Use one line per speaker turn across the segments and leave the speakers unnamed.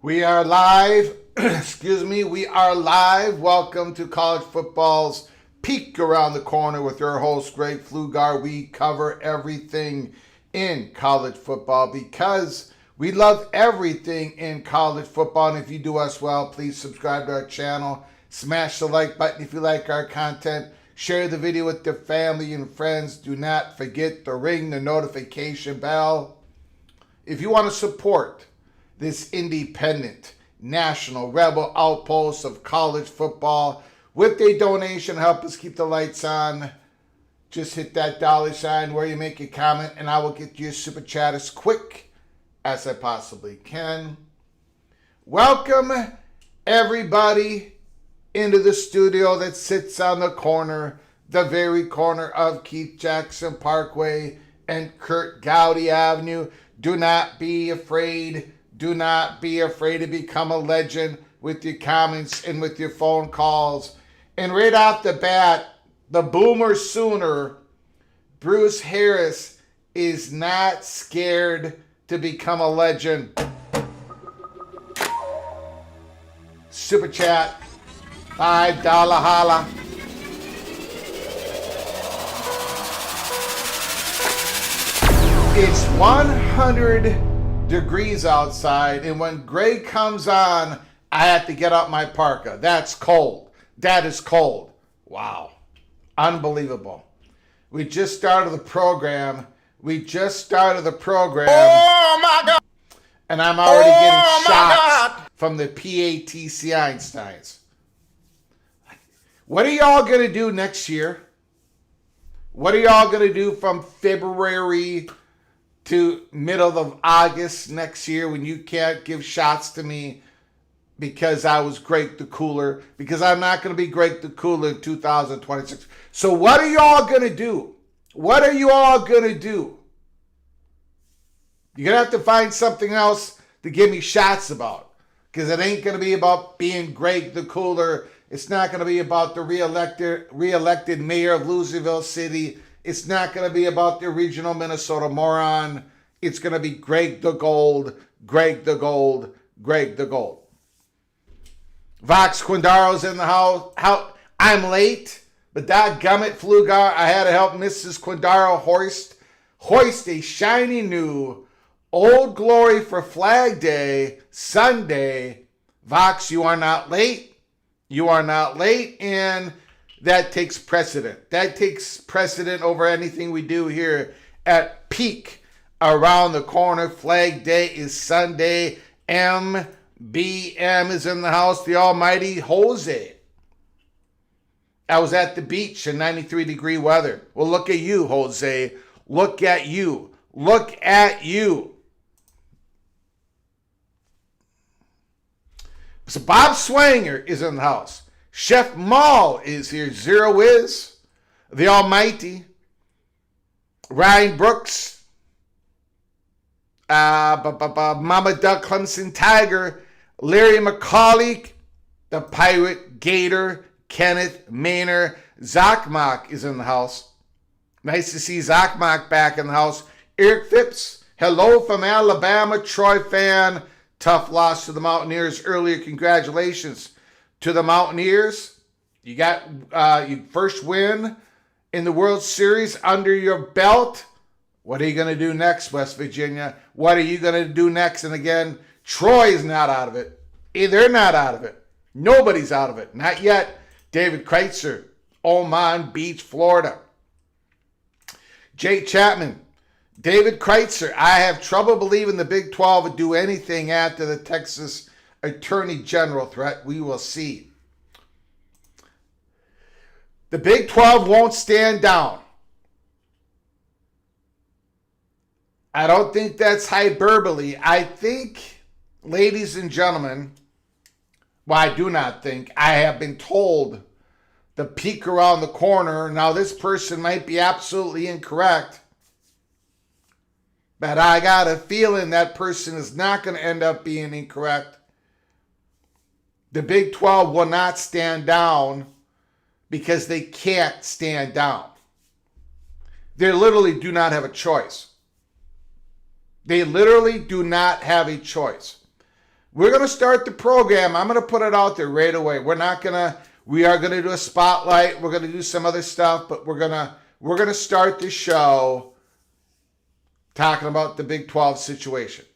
We are live. Excuse me. We are live. Welcome to college football's Peek Around the Corner with your host, Greg Flugar. We cover everything in college football because we love everything in college football. And if you do us well, please subscribe to our channel. Smash the like button if you like our content. Share the video with your family and friends. Do not forget to ring the notification bell. If you want to support this independent national rebel outpost of college football with a donation, help us keep the lights on, just hit that $ where you make a comment and I will get you a super chat as quick as I possibly can. Welcome everybody into the studio that sits on the corner, the very corner of Keith Jackson Parkway and Kurt Gowdy Avenue. Do not be afraid. Do not be afraid to become a legend with your comments and with your phone calls. And right off the bat, the Boomer Sooner, Bruce Harris, is not scared to become a legend. Super chat, $5 holla. It's 100 degrees outside, and when Greg comes on, I have to get out my parka. That's cold. That is cold. Wow. Unbelievable. We just started the program. Oh my God. And I'm already getting shots from the PATC Einsteins. What are y'all going to do next year? What are y'all going to do from February to middle of August next year when you can't give shots to me because I was Greg the Cooler, because I'm not going to be Greg the Cooler in 2026. So what are you all going to do? What are you all going to do? You're going to have to find something else to give me shots about, because it ain't going to be about being Greg the Cooler. It's not going to be about the re-elected mayor of Louisville City. It's not going to be about the original Minnesota moron. It's going to be Greg the Gold, Greg the Gold, Greg the Gold. Vox Quindaro's in the house. I'm late, but dadgummit, Flugar, I had to help Mrs. Quindaro hoist a shiny new Old Glory for Flag Day, Sunday. Vox, you are not late. You are not late, and that takes precedent. That takes precedent over anything we do here at Peak Around the Corner. Flag Day is Sunday. MBM is in the house. The almighty Jose. I was at the beach in 93-degree weather. Well, look at you, Jose. Look at you. Look at you. So Bob Swanger is in the house. Chef Maul is here. Zero Wiz. The almighty. Ryan Brooks. Mama Duck Clemson Tiger. Larry McCauley. The Pirate Gator. Kenneth Maynor. Zachmak is in the house. Nice to see Zachmak back in the house. Eric Phipps. Hello from Alabama. Troy fan. Tough loss to the Mountaineers earlier. Congratulations to the Mountaineers. You got your first win in the World Series under your belt. What are you going to do next, West Virginia? What are you going to do next? And again, Troy is not out of it. They're not out of it. Nobody's out of it. Not yet. David Kreitzer, Oman Beach, Florida. Jake Chapman. David Kreitzer, I have trouble believing the Big 12 would do anything after the Texas Attorney General threat. We will see. The Big 12 won't stand down. I don't think that's hyperbole. I think, ladies and gentlemen, well, I do not think, I have been told the Peak Around the Corner. Now, this person might be absolutely incorrect, but I got a feeling that person is not going to end up being incorrect. The Big 12 will not stand down because they can't stand down. They literally do not have a choice. They literally do not have a choice. We're going to start the program. I'm going to put it out there right away. We are going to do a spotlight. We're going to do some other stuff, but we're going to start the show talking about the Big 12 situation.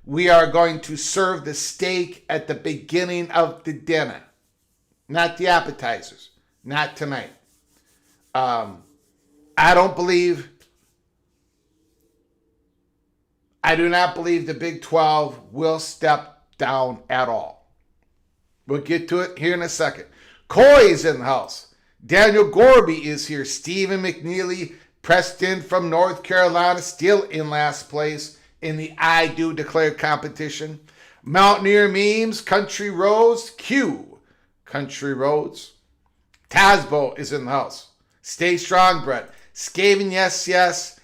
We are going to serve the steak at the beginning of the dinner, not the appetizers, not tonight. I do not believe the Big 12 will step down at all. We'll get to it here in a second. Coy is in the house. Daniel Gorby is here. Stephen McNeely, Preston from North Carolina, still in last place in the I Do Declare competition. Mountaineer Memes, Country Roads, Q, Country Roads. Tasbo is in the house. Stay strong, Brett. Skaven, yes, yes.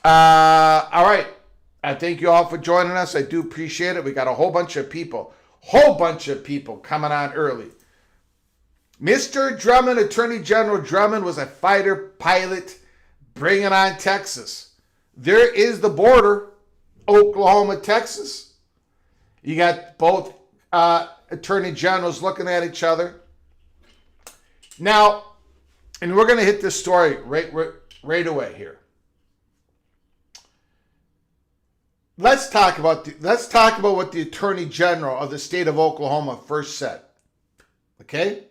All right. I thank you all for joining us. I do appreciate it. We got a whole bunch of people coming on early. Mr. Drummond, Attorney General Drummond, was a fighter pilot. Bring it on, Texas. There is the border, Oklahoma, Texas. You got both attorney generals looking at each other. Now, and we're going to hit this story right away here. Let's talk about what the Attorney General of the state of Oklahoma first said. Okay?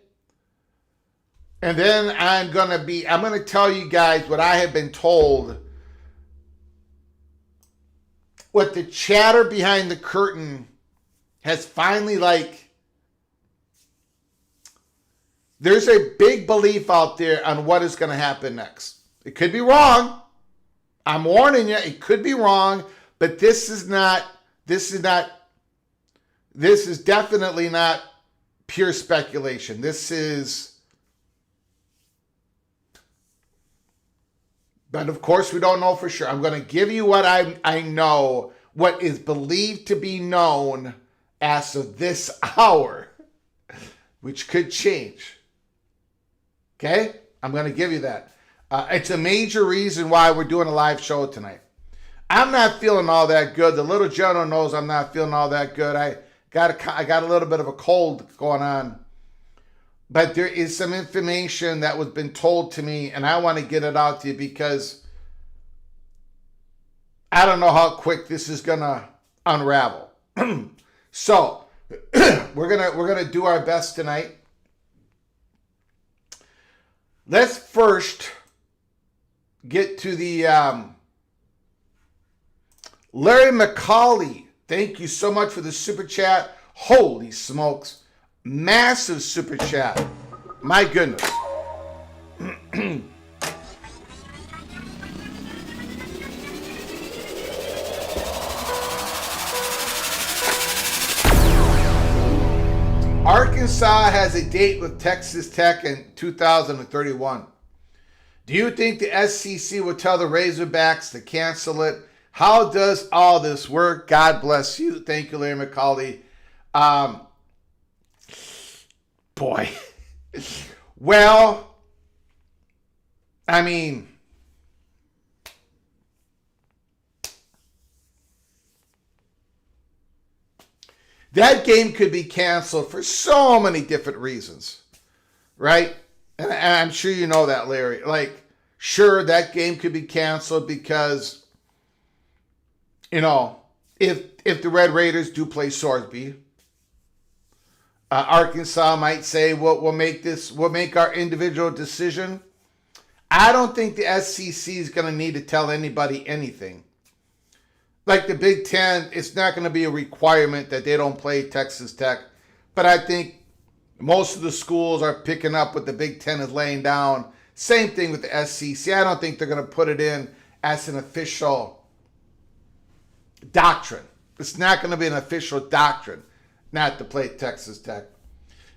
And then I'm going to tell you guys what I have been told, what the chatter behind the curtain has finally, there's a big belief out there on what is going to happen next. It could be wrong. I'm warning you, it could be wrong, but this is not This is definitely not pure speculation. This is, but of course we don't know for sure. I'm going to give you what I know, what is believed to be known as of this hour, which could change. Okay? I'm going to give you that. It's a major reason why we're doing a live show tonight. I'm not feeling all that good. The little general knows I'm not feeling all that good. I got a little bit of a cold going on. But there is some information that was been told to me, and I want to get it out to you because I don't know how quick this is gonna unravel. So we're gonna do our best tonight. Let's first get to the Larry McCauley. Thank you so much for the super chat. Holy smokes. Massive super chat. My goodness. Arkansas has a date with Texas Tech in 2031. Do you think the SEC will tell the Razorbacks to cancel it? How does all this work? God bless you. Thank you, Larry McCauley. Boy. Well, I mean, that game could be canceled for so many different reasons, right? And I'm sure you know that, Larry. Like, sure, that game could be canceled because, you know, if the Red Raiders do play Sorsby, Arkansas might say, well, we'll make our individual decision. I don't think the SEC is going to need to tell anybody anything. Like the Big Ten, it's not going to be a requirement that they don't play Texas Tech. But I think most of the schools are picking up what the Big Ten is laying down. Same thing with the SEC. I don't think they're going to put it in as an official doctrine. It's not going to be an official doctrine not to play Texas Tech.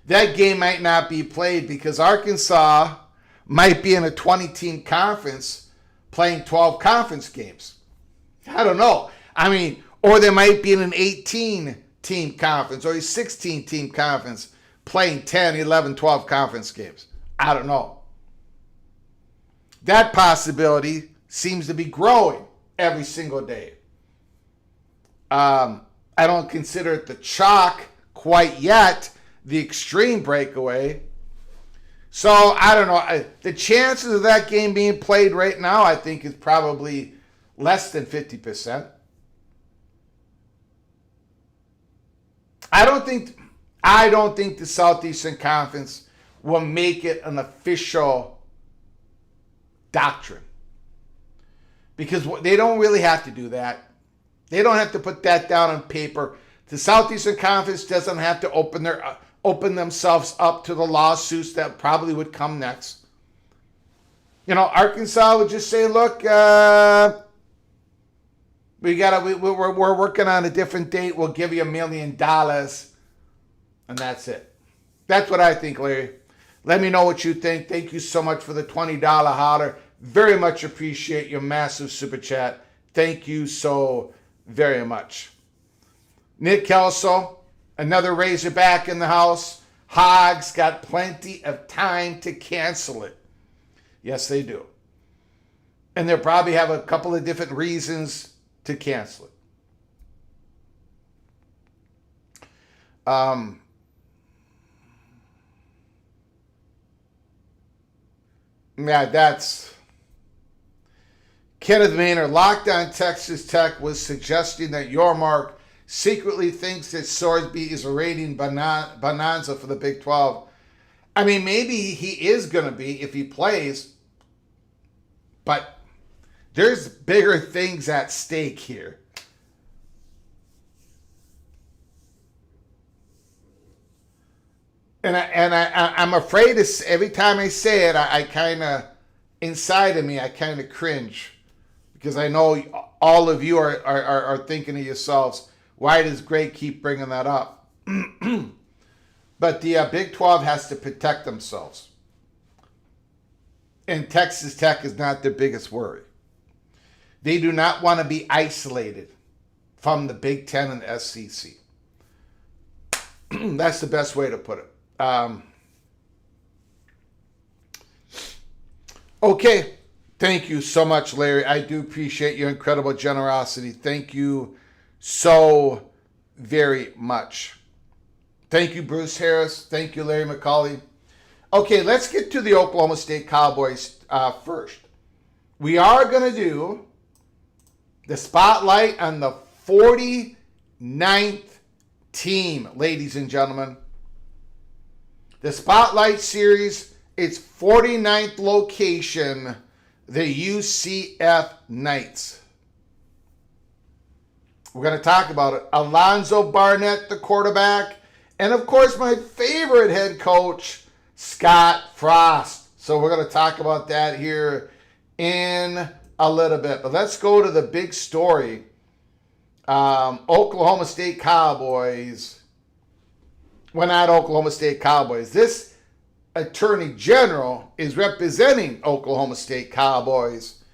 That game might not be played because Arkansas might be in a 20-team conference playing 12 conference games. I don't know. I mean, or they might be in an 18-team conference or a 16-team conference playing 10, 11, 12 conference games. I don't know. That possibility seems to be growing every single day. I don't consider it the chalk quite yet, the extreme breakaway. So, I don't know. The chances of that game being played right now, I think, is probably less than 50%. I don't think the Southeastern Conference will make it an official doctrine. Because they don't really have to do that. They don't have to put that down on paper. The Southeastern Conference doesn't have to open themselves up to the lawsuits that probably would come next. You know, Arkansas would just say, look, we're working on a different date. We'll give you $1 million. And that's it. That's what I think, Larry. Let me know what you think. Thank you so much for the $20 holler. Very much appreciate your massive super chat. Thank you so very much. Nick Kelso, another Razorback in the house. Hogs got plenty of time to cancel it. Yes, they do. And they'll probably have a couple of different reasons to cancel it. Yeah, that's Kenneth Maynard. Lockdown Texas Tech was suggesting that Yormark secretly thinks that Sorsby is a rating bonanza for the Big 12. I mean, maybe he is going to be if he plays, but there's bigger things at stake here. And I'm afraid every time I say it, I kind of, inside of me, I kind of cringe. Because I know all of you are thinking to yourselves, why does Greg keep bringing that up? But the Big 12 has to protect themselves. And Texas Tech is not their biggest worry. They do not want to be isolated from the Big Ten and the SEC. That's the best way to put it. Okay. Thank you so much, Larry. I do appreciate your incredible generosity. Thank you so very much. Thank you, Bruce Harris. Thank you, Larry McCauley. Okay, let's get to the Oklahoma State Cowboys first. We are going to do the spotlight on the 49th team, ladies and gentlemen. The Spotlight Series, its 49th location, the UCF Knights. We're going to talk about it. Alonzo Barnett, the quarterback, and of course my favorite head coach, Scott Frost. So we're going to talk about that here in a little bit. But let's go to the big story. Oklahoma State Cowboys. Well, not Oklahoma State Cowboys. This Attorney General is representing Oklahoma State Cowboys.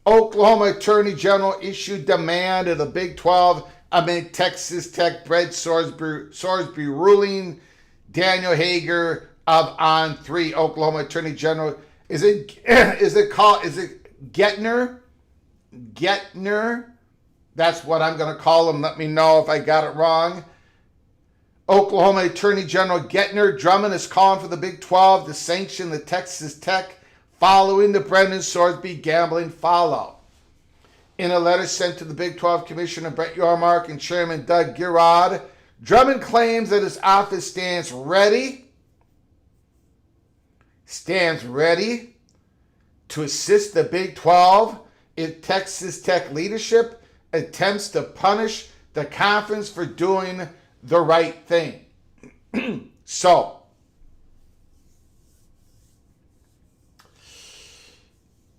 Oklahoma Attorney General issued demand of the Big 12 amid Texas Tech Brett Sorsby ruling. Daniel Hager of On 3. Oklahoma Attorney General. Is it Getner? Getner? That's what I'm going to call him. Let me know if I got it wrong. Oklahoma Attorney General Getner Drummond is calling for the Big 12 to sanction the Texas Tech following the Brendan Sorsby gambling fallout. In a letter sent to the Big 12 Commissioner Brett Yormark and Chairman Doug Girod, Drummond claims that his office stands ready to assist the Big 12 if Texas Tech leadership attempts to punish the conference for doing the right thing. So,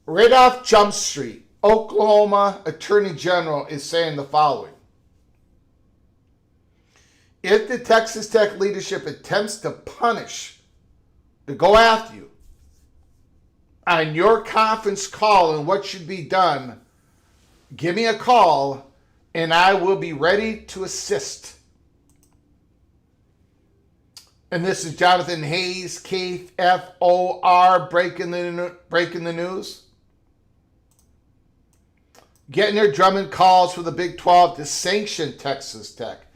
right off Jump Street, Oklahoma Attorney General is saying the following. If the Texas Tech leadership attempts to punish, to go after you, on your conference call and what should be done, give me a call and I will be ready to assist. And this is Jonathan Hayes, KFOR, breaking the news. Getner Drummond calls for the Big 12 to sanction Texas Tech.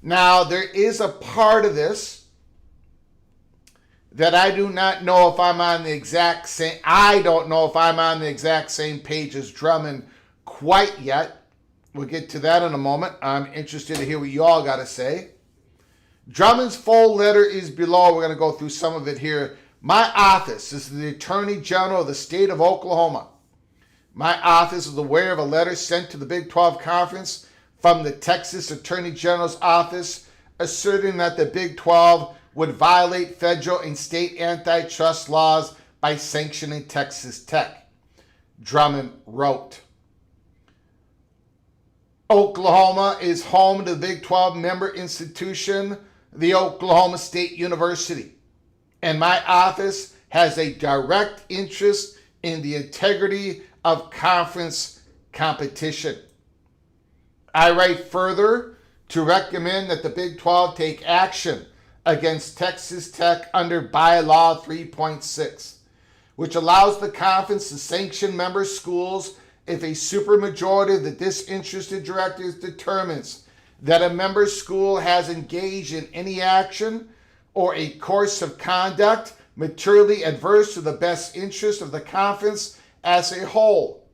Now, there is a part of this that I do not know if I'm on the exact same. I don't know if I'm on the exact same page as Drummond quite yet. We'll get to that in a moment. I'm interested to hear what you all got to say. Drummond's full letter is below. We're going to go through some of it here. My office is the Attorney General of the state of Oklahoma. My office is aware of a letter sent to the Big 12 Conference from the Texas Attorney General's office asserting that the Big 12 would violate federal and state antitrust laws by sanctioning Texas Tech. Drummond wrote, Oklahoma is home to the Big 12 member institution, the Oklahoma State University, and my office has a direct interest in the integrity of conference competition. I write further to recommend that the Big 12 take action against Texas Tech under Bylaw 3.6, which allows the conference to sanction member schools if a supermajority of the disinterested directors determines that a member school has engaged in any action or a course of conduct materially adverse to the best interest of the conference as a whole.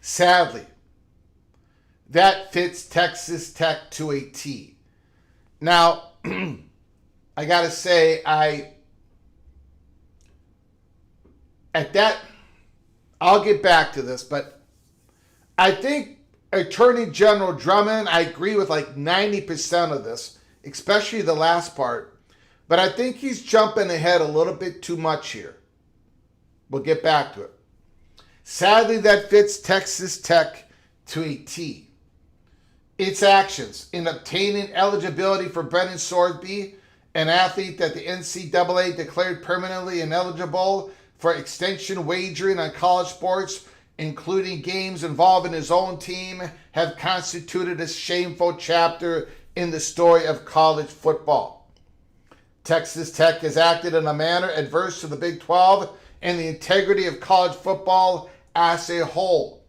Sadly, that fits Texas Tech to a T. Now, I got to say, I'll get back to this, but I think Attorney General Drummond, I agree with like 90% of this, especially the last part, but I think he's jumping ahead a little bit too much here. We'll get back to it. Sadly, that fits Texas Tech to a T. its actions in obtaining eligibility for Brendan Sorsby, an athlete that the NCAA declared permanently ineligible for extension wagering on college sports, including games involving his own team, have constituted a shameful chapter in the story of college football. Texas Tech has acted in a manner adverse to the Big 12 and the integrity of college football as a whole.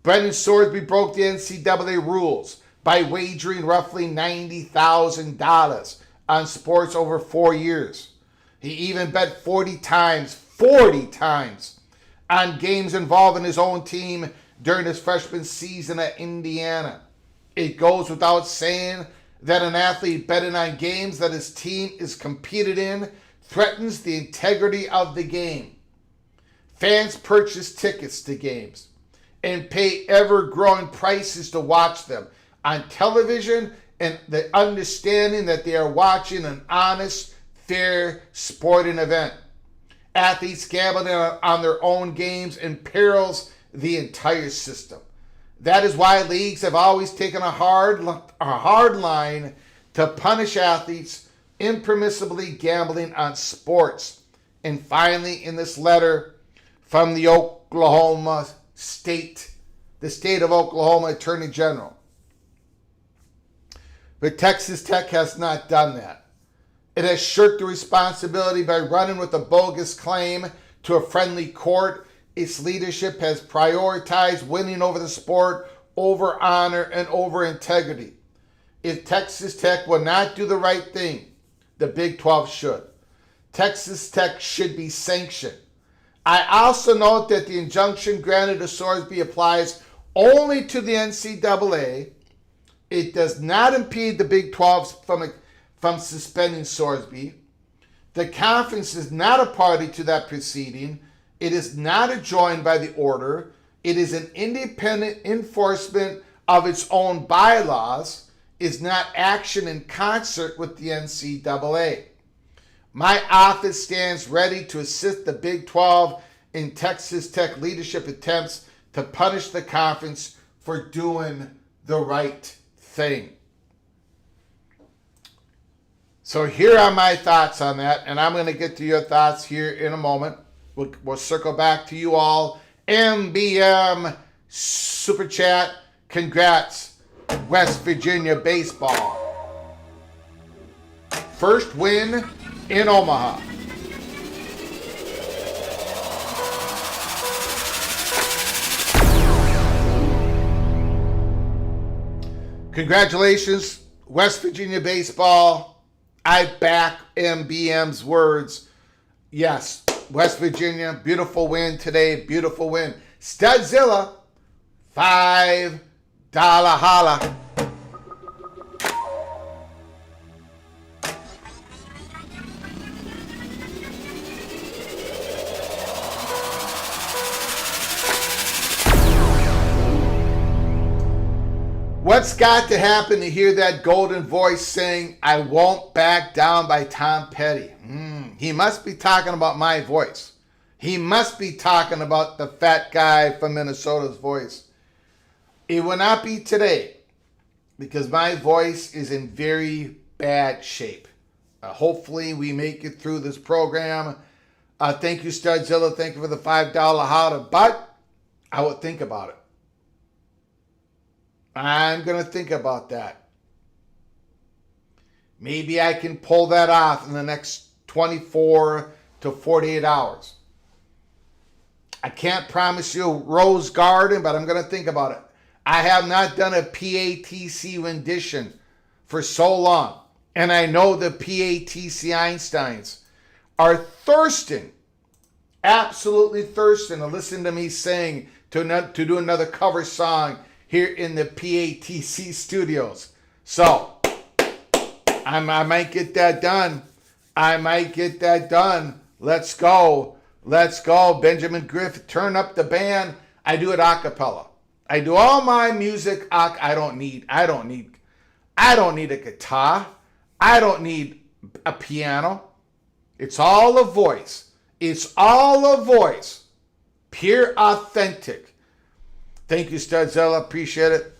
Brendan Sorsby broke the NCAA rules by wagering roughly $90,000 on sports over 4 years. He even bet 40 times on games involving his own team during his freshman season at Indiana. It goes without saying that an athlete betting on games that his team is competed in threatens the integrity of the game. Fans purchase tickets to games and pay ever-growing prices to watch them on television, and the understanding that they are watching an honest, fair sporting event. Athletes gambling on their own games imperils the entire system. That is why leagues have always taken a hard line to punish athletes impermissibly gambling on sports. And finally, in this letter from the state of Oklahoma Attorney General. But Texas Tech has not done that. It has shirked the responsibility by running with a bogus claim to a friendly court. Its leadership has prioritized winning over the sport, over honor, and over integrity. If Texas Tech will not do the right thing, the Big 12 should. Texas Tech should be sanctioned. I also note that the injunction granted to Sorsby applies only to the NCAA. It does not impede the Big 12 from suspending Sorsby. The conference is not a party to that proceeding. It is not adjoined by the order. It is an independent enforcement of its own bylaws. Is not action in concert with the NCAA. My office stands ready to assist the Big 12 in Texas Tech leadership attempts to punish the conference for doing the right thing. So here are my thoughts on that, and I'm going to get to your thoughts here in a moment. We'll circle back to you all. MBM Super Chat, congrats, West Virginia baseball. First win in Omaha. Congratulations, West Virginia baseball. I back MBM's words. Yes, West Virginia, beautiful win today, beautiful win. Studzilla, $5 holla. What's got to happen to hear that golden voice saying, "I won't back down" by Tom Petty? He must be talking about my voice. He must be talking about the fat guy from Minnesota's voice. It will not be today because my voice is in very bad shape. Hopefully we make it through this program. Thank you, Studzilla. Thank you for the $5 holla. But I will think about it. I'm going to think about that. Maybe I can pull that off in the next 24 to 48 hours. I can't promise you Rose Garden, but I'm going to think about it. I have not done a PATC rendition for so long. And I know the PATC Einsteins are thirsting, absolutely thirsting to listen to me sing, to do another cover song here in the PATC studios. So, I might get that done. Let's go. Benjamin Griffith, turn up the band. I do it a cappella. I do all my music. I don't need a guitar. I don't need a piano. It's all a voice. Pure authentic. Thank you, Studzilla. Appreciate it.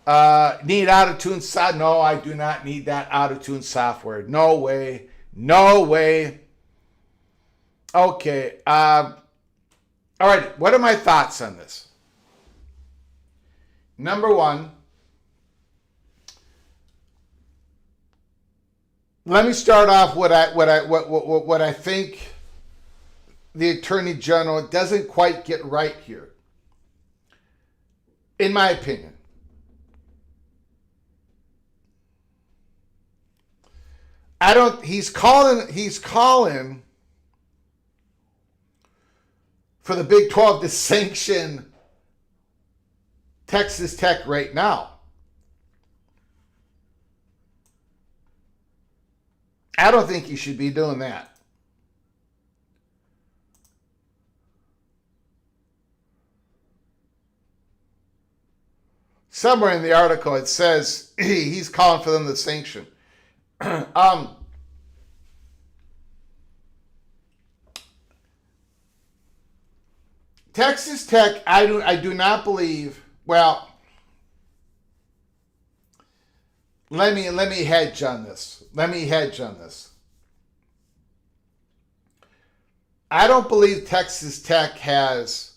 Need auto-tune software? No, I do not need that auto-tune software. No way. No way. Okay. All right. What are my thoughts on this? Number one, let me start off what I think the Attorney General doesn't quite get right here, in my opinion. He's calling for the Big 12 to sanction Texas Tech right now. I don't think he should be doing that. Somewhere in the article it says he's calling for them to sanction. Texas Tech, I do not believe. Well, let me hedge on this. I don't believe Texas Tech has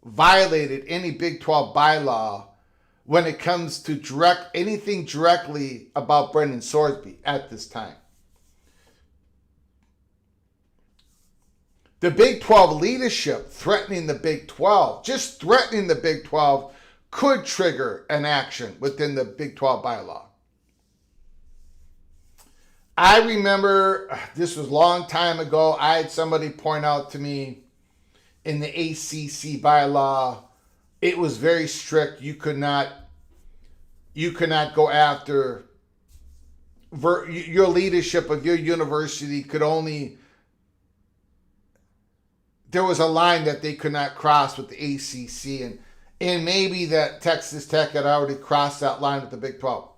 violated any Big 12 bylaw when it comes to anything directly about Brendan Sorsby at this time. The Big 12 leadership threatening the Big 12, just threatening the Big 12, could trigger an action within the Big 12 bylaw. I remember, this was a long time ago, I had somebody point out to me in the ACC bylaw, it was very strict. You could not go after your leadership of your university could only, there was a line that they could not cross with the ACC, and maybe that Texas Tech had already crossed that line with the Big 12.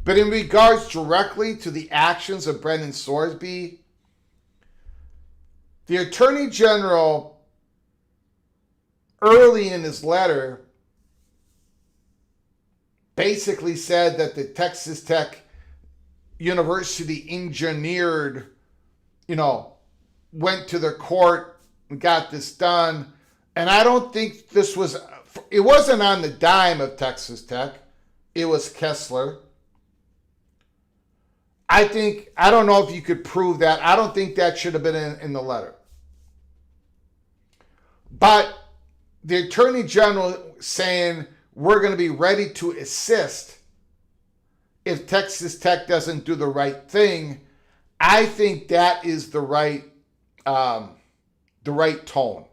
But in regards directly to the actions of Brendan Sorsby, the Attorney General, early in his letter, basically said that the Texas Tech University engineered, went to the court and got this done. And I don't think it wasn't on the dime of Texas Tech. It was Kessler. I don't know if you could prove that. I don't think that should have been in the letter. But the Attorney General saying we're going to be ready to assist if Texas Tech doesn't do the right thing, I think that is the right tone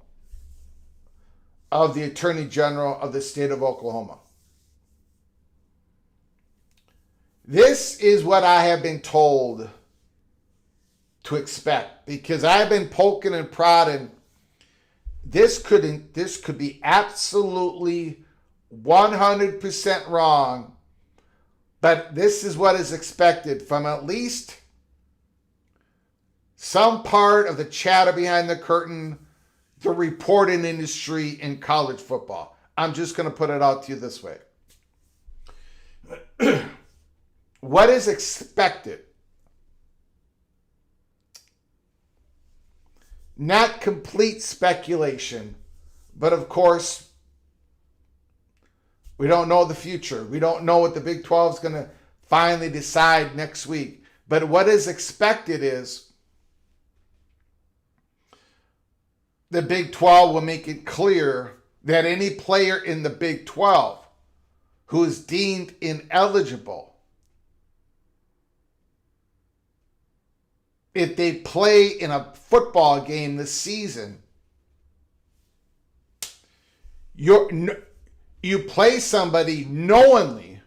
of the Attorney General of the state of Oklahoma. This is what I have been told to expect, because I have been poking and prodding. This could be absolutely 100% wrong, but this is what is expected from at least some part of the chatter behind the curtain, the reporting industry in college football. I'm just going to put it out to you this way. What is expected? Not complete speculation, but of course, we don't know the future. We don't know what the Big 12 is going to finally decide next week. But what is expected is the Big 12 will make it clear that any player in the Big 12 who is deemed ineligible, if they play in a football game this season, you play somebody knowingly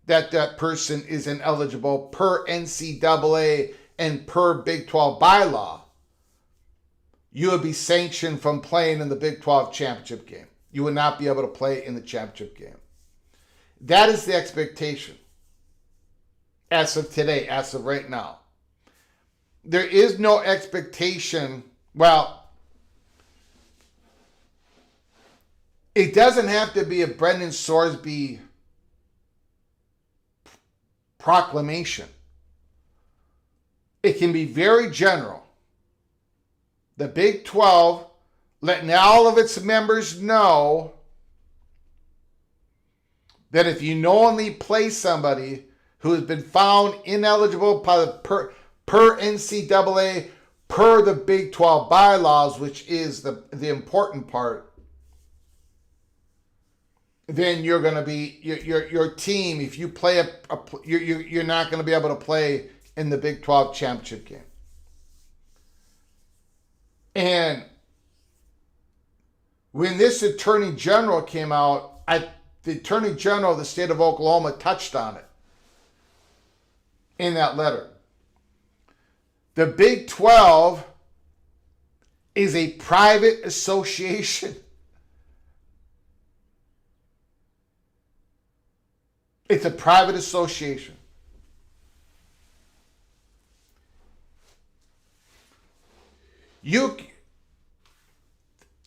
that person is ineligible per NCAA and per Big 12 bylaw, you would be sanctioned from playing in the Big 12 championship game. You would not be able to play in the championship game. That is the expectation as of today, as of right now. There is no expectation. Well, it doesn't have to be a Brendan Sorsby proclamation. It can be very general. The Big 12 letting all of its members know that if you knowingly play somebody who has been found ineligible per NCAA, per the Big 12 bylaws, which is the important part, then you're going to be, your team, if you play you're not going to be able to play in the Big 12 championship game. And when this Attorney General came out, the Attorney General of the state of Oklahoma touched on it in that letter. The Big 12 is a private association. It's a private association.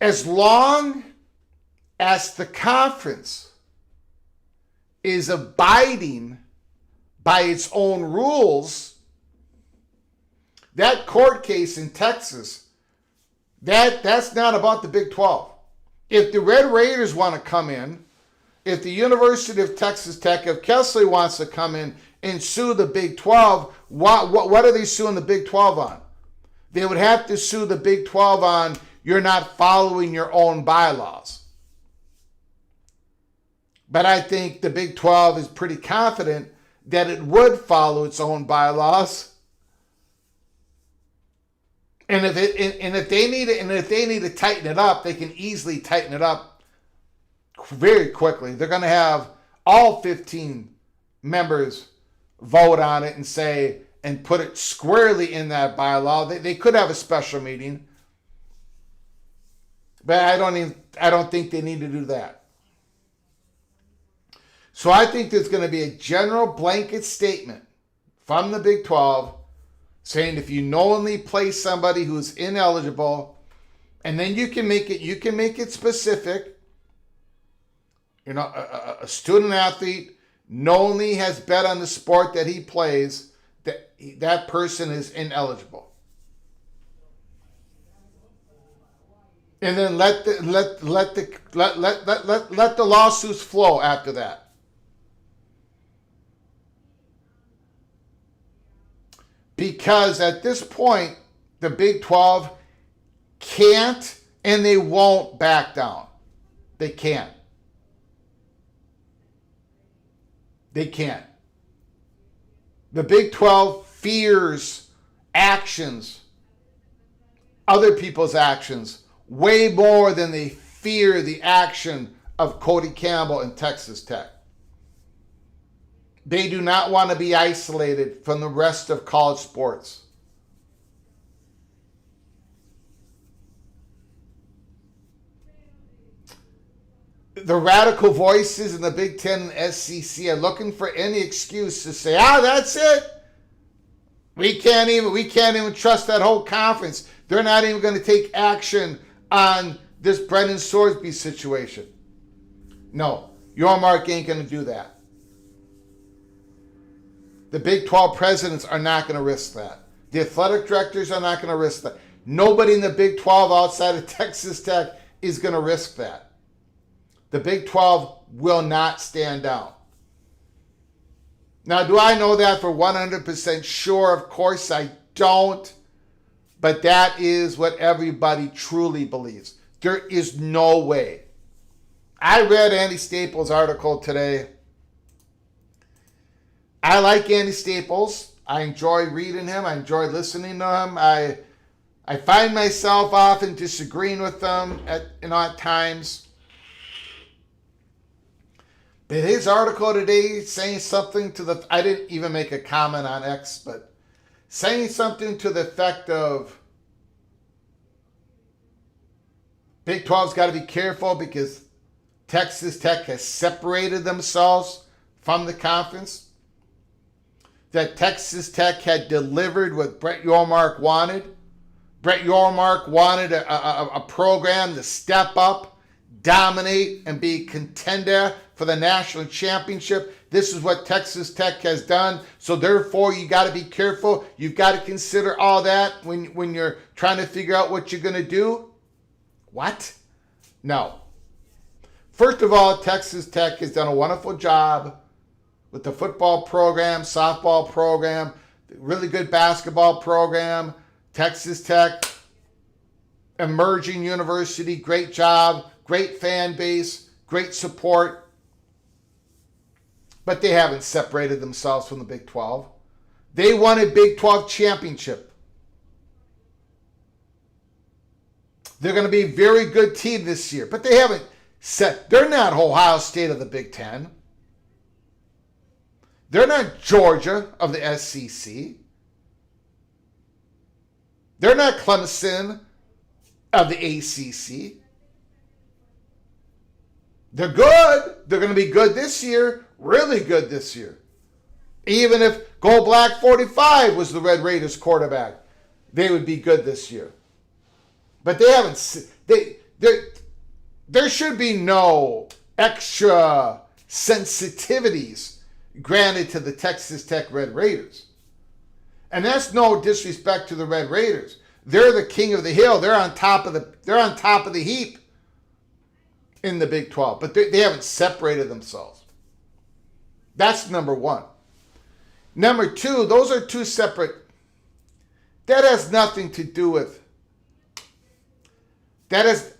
As long as the conference is abiding by its own rules, that court case in Texas, that's not about the Big 12. If the Red Raiders want to come in, if the University of Texas Tech, if Kessler wants to come in and sue the Big 12, what are they suing the Big 12 on? They would have to sue the Big 12 on you're not following your own bylaws. But I think the Big 12 is pretty confident that it would follow its own bylaws. And if they need to tighten it up, they can easily tighten it up very quickly. They're going to have all 15 members vote on it and say, and put it squarely in that bylaw. They could have a special meeting, but I don't think they need to do that. So I think there's going to be a general blanket statement from the Big 12 saying if you knowingly play somebody who's ineligible, and then you can make it specific. You know, a student athlete knowingly has bet on the sport that he plays, that person is ineligible. And then let the lawsuits flow after that. Because at this point, the Big 12 can't and they won't back down. They can't. They can't. The Big 12 fears actions, other people's actions, way more than they fear the action of Cody Campbell and Texas Tech. They do not want to be isolated from the rest of college sports. The radical voices in the Big Ten and SEC are looking for any excuse to say, that's it. We can't even trust that whole conference. They're not even going to take action on this Brendan Sorsby situation. No, Yormark ain't going to do that. The Big 12 presidents are not going to risk that. The athletic directors are not going to risk that. Nobody in the Big 12 outside of Texas Tech is going to risk that. The Big 12 will not stand down. Now, do I know that for 100% sure? Of course I don't. But that is what everybody truly believes. There is no way. I read Andy Staples' article today. I like Andy Staples. I enjoy reading him. I enjoy listening to him. I find myself often disagreeing with them at times. But his article today saying something I didn't even make a comment on X, but saying something to the effect of Big 12's got to be careful because Texas Tech has separated themselves from the conference. That Texas Tech had delivered what Brett Yormark wanted. Brett Yormark wanted a program to step up, dominate and be contender for the national championship. This is what Texas Tech has done. So therefore, you got to be careful. You've got to consider all that when you're trying to figure out what you're going to do. What? No. First of all, Texas Tech has done a wonderful job with the football program, softball program, really good basketball program. Texas Tech, emerging university, great job, great fan base, great support. But they haven't separated themselves from the Big 12. They won a Big 12 championship. They're going to be a very good team this year, but they haven't set. They're not Ohio State of the Big 10. They're not Georgia of the SEC. They're not Clemson of the ACC. They're good. They're going to be good this year. Really good this year. Even if Gold Black 45 was the Red Raiders quarterback, they would be good this year. But they haven't. There should be no extra sensitivities granted to the Texas Tech Red Raiders. And that's no disrespect to the Red Raiders. They're the king of the hill. They're on top of the heap in the Big 12. But they haven't separated themselves. That's number one. Number two, those are two separate. That has nothing to do with. That is.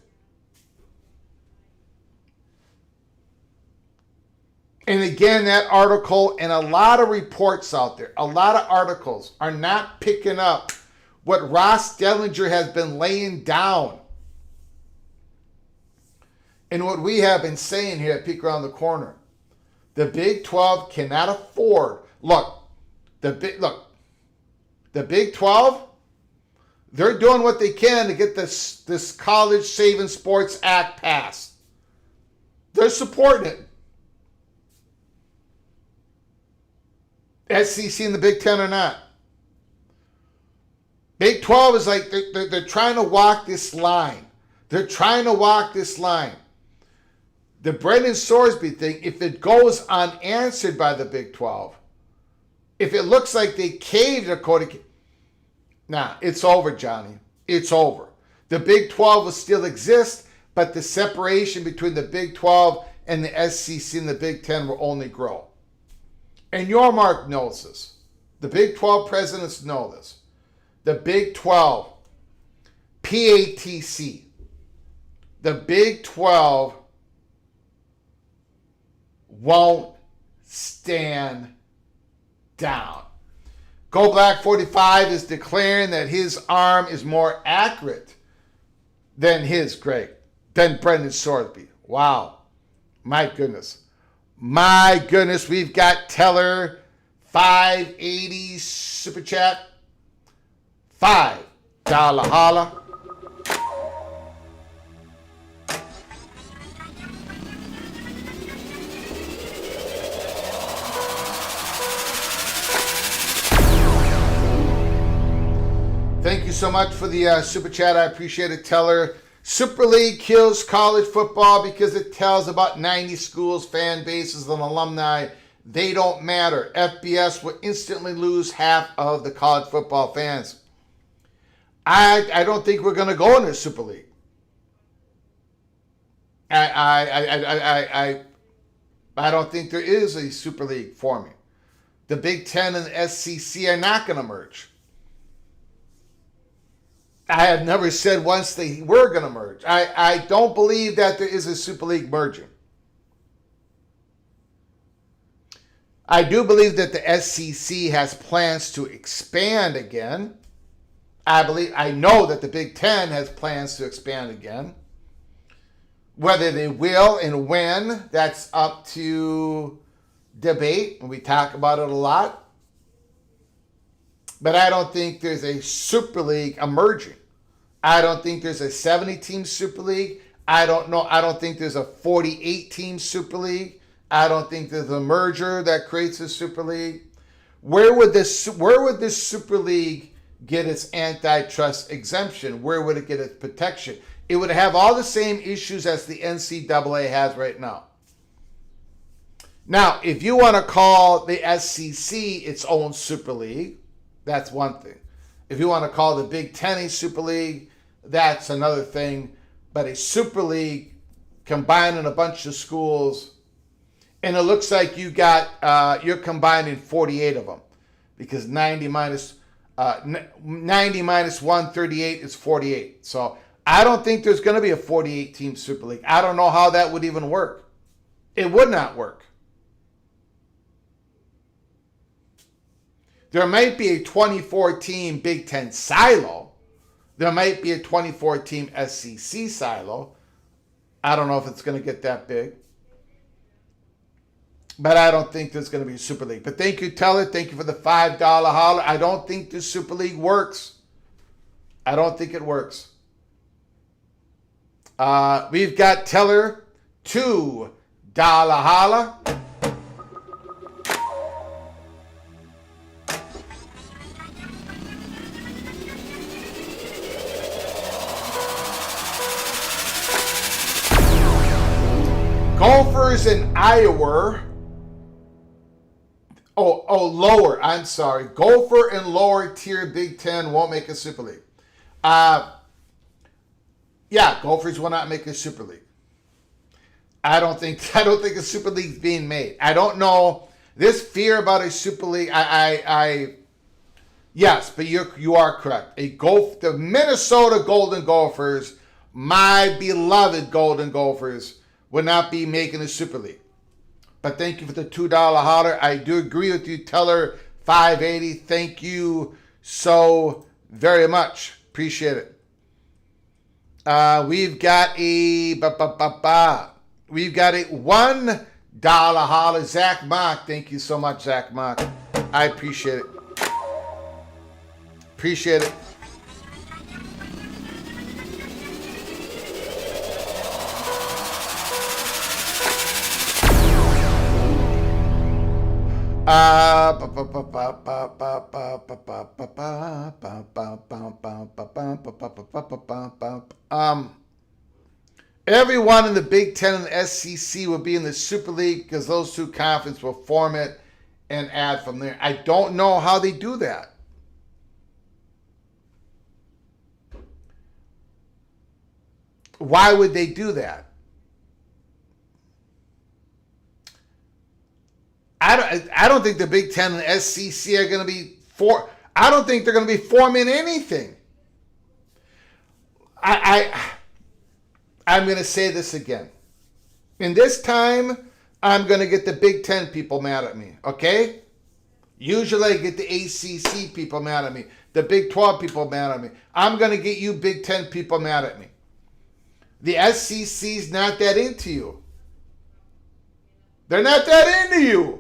And again, that article and a lot of reports out there, a lot of articles are not picking up what Ross Dellinger has been laying down. And what we have been saying here at Peek Around the Corner. The Big 12 cannot afford. The Big 12, they're doing what they can to get this College Saving Sports Act passed. They're supporting it. SEC and the Big 10 are not. Big 12 is like they're trying to walk this line. They're trying to walk this line. The Brendan Sorsby thing, if it goes unanswered by the Big 12, if it looks like they caved to Cody, it's over, Johnny. It's over. The Big 12 will still exist, but the separation between the Big 12 and the SEC and the Big 10 will only grow. And your Mark knows this. The Big 12 presidents know this. The Big 12, PATC, the Big 12 won't stand down. Gold Black 45 is declaring that his arm is more accurate than than Brendan Sorsby. Wow. My goodness. My goodness, we've got Teller 580 Super Chat. $5 holla. Thank you so much for the Super Chat. I appreciate it, Teller. Super League kills college football because it tells about 90 schools, fan bases, and alumni. They don't matter. FBS will instantly lose half of the college football fans. I don't think we're going to go into the Super League. I don't think there is a Super League for me. The Big Ten and the SEC are not going to merge. I have never said once they were going to merge. I don't believe that there is a Super League merging. I do believe that the SEC has plans to expand again. I know that the Big Ten has plans to expand again. Whether they will and when, that's up to debate. We talk about it a lot. But I don't think there's a Super League emerging. I don't think there's a 70-team Super League. I don't think there's a 48-team Super League. I don't think there's a merger that creates a Super League. Where would this Super League get its antitrust exemption? Where would it get its protection? It would have all the same issues as the NCAA has right now. Now, if you want to call the SEC its own Super League, that's one thing. If you want to call the Big Ten a Super League, that's another thing. But a Super League combining a bunch of schools, and it looks like you're combining 48 of them, because 90 minus 138 is 48. So I don't think there's going to be a 48-team Super League. I don't know how that would even work. It would not work. There might be a 24-team Big Ten silo. There might be a 24-team SEC silo. I don't know if it's going to get that big. But I don't think there's going to be a Super League. But thank you, Teller. Thank you for the $5 holler. I don't think the Super League works. I don't think it works. We've got Teller, $2 holler. Gophers in Iowa. Lower. I'm sorry. Gopher and lower tier Big Ten won't make a Super League. Gophers will not make a Super League. I don't think a Super League is being made. I don't know. This fear about a Super League, yes, but you are correct. The Minnesota Golden Gophers, my beloved Golden Gophers, would not be making a Super League. But thank you for the $2 holler. I do agree with you, Teller, 580. Thank you so very much. Appreciate it. We've got a $1 holler. Zach Mock. Thank you so much, Zach Mock. I appreciate it. Appreciate it. Everyone in the Big Ten and the SEC will be in the Super League because those two conferences will form it and add from there. I don't know how they do that. Why would they do that? I don't think the Big Ten and the SEC are going to be I don't think they're going to be forming anything. I'm going to say this again. In this time, I'm going to get the Big Ten people mad at me, okay? Usually I get the ACC people mad at me, the Big 12 people mad at me. I'm going to get you Big Ten people mad at me. The SEC's not that into you. They're not that into you.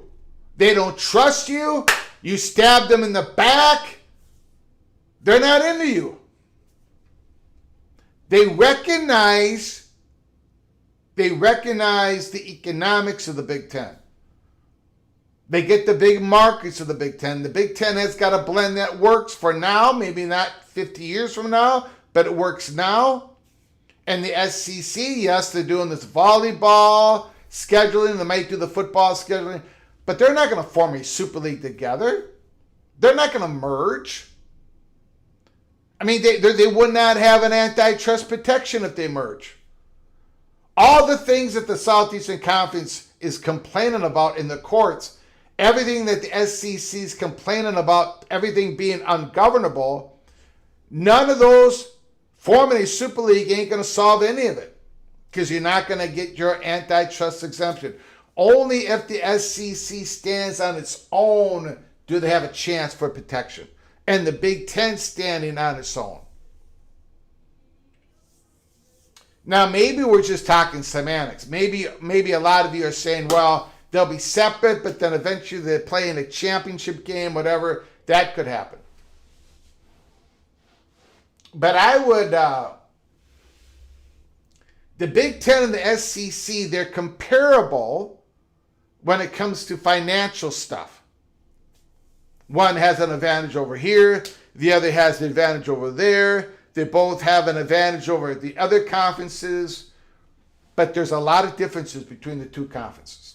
They don't trust you. You stabbed them in the back. They're not into you. They recognize the economics of the Big Ten. They get the big markets of the Big Ten. The Big Ten has got a blend that works for now, maybe not 50 years from now, but it works now. And the SEC, yes, they're doing this volleyball scheduling. They might do the football scheduling. But they're not going to form a Super League together. They're not going to merge. I mean, they would not have an antitrust protection if they merge. All the things that the Southeastern Conference is complaining about in the courts, everything that the SEC is complaining about, everything being ungovernable, none of those forming a Super League ain't going to solve any of it because you're not going to get your antitrust exemption. Only if the SEC stands on its own do they have a chance for protection. And the Big Ten standing on its own. Now, maybe we're just talking semantics. Maybe a lot of you are saying, well, they'll be separate, but then eventually they play in a championship game, whatever. That could happen. But I would... the Big Ten and the SEC, they're comparable when it comes to financial stuff. One has an advantage over here. The other has the advantage over there. They both have an advantage over the other conferences. But there's a lot of differences between the two conferences.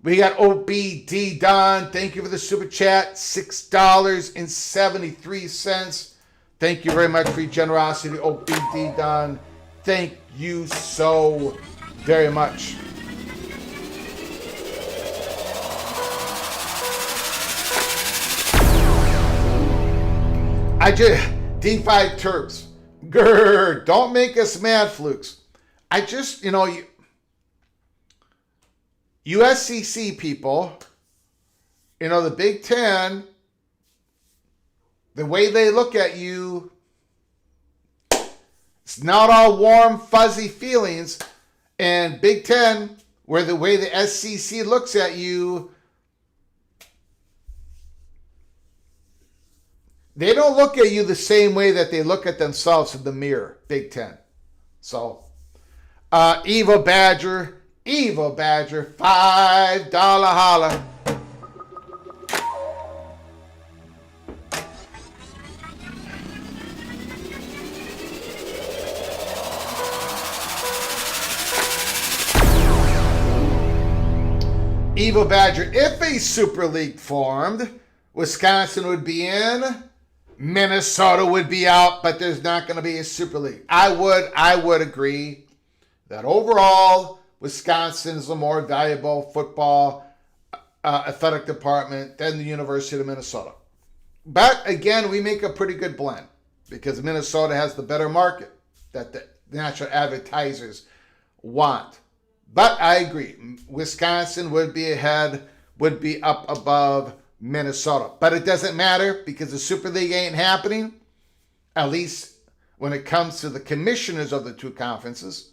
We got OBD Don. Thank you for the super chat. $6.73. Thank you very much for your generosity, OBD Don. Thank you so very much. D5 Terps. Grr, don't make us mad, Flukes. USCC people, the Big Ten, the way they look at you, it's not all warm, fuzzy feelings. And Big Ten, where the way the SEC looks at you, they don't look at you the same way that they look at themselves in the mirror, Big Ten. So, Evil Badger, $5 holla. Evil Badger, if a Super League formed, Wisconsin would be in, Minnesota would be out, but there's not going to be a Super League. I would agree that overall, Wisconsin is a more valuable football athletic department than the University of Minnesota. But again, we make a pretty good blend because Minnesota has the better market that the national advertisers want. But I agree, Wisconsin would be ahead, would be up above Minnesota. But it doesn't matter because the Super League ain't happening, at least when it comes to the commissioners of the two conferences.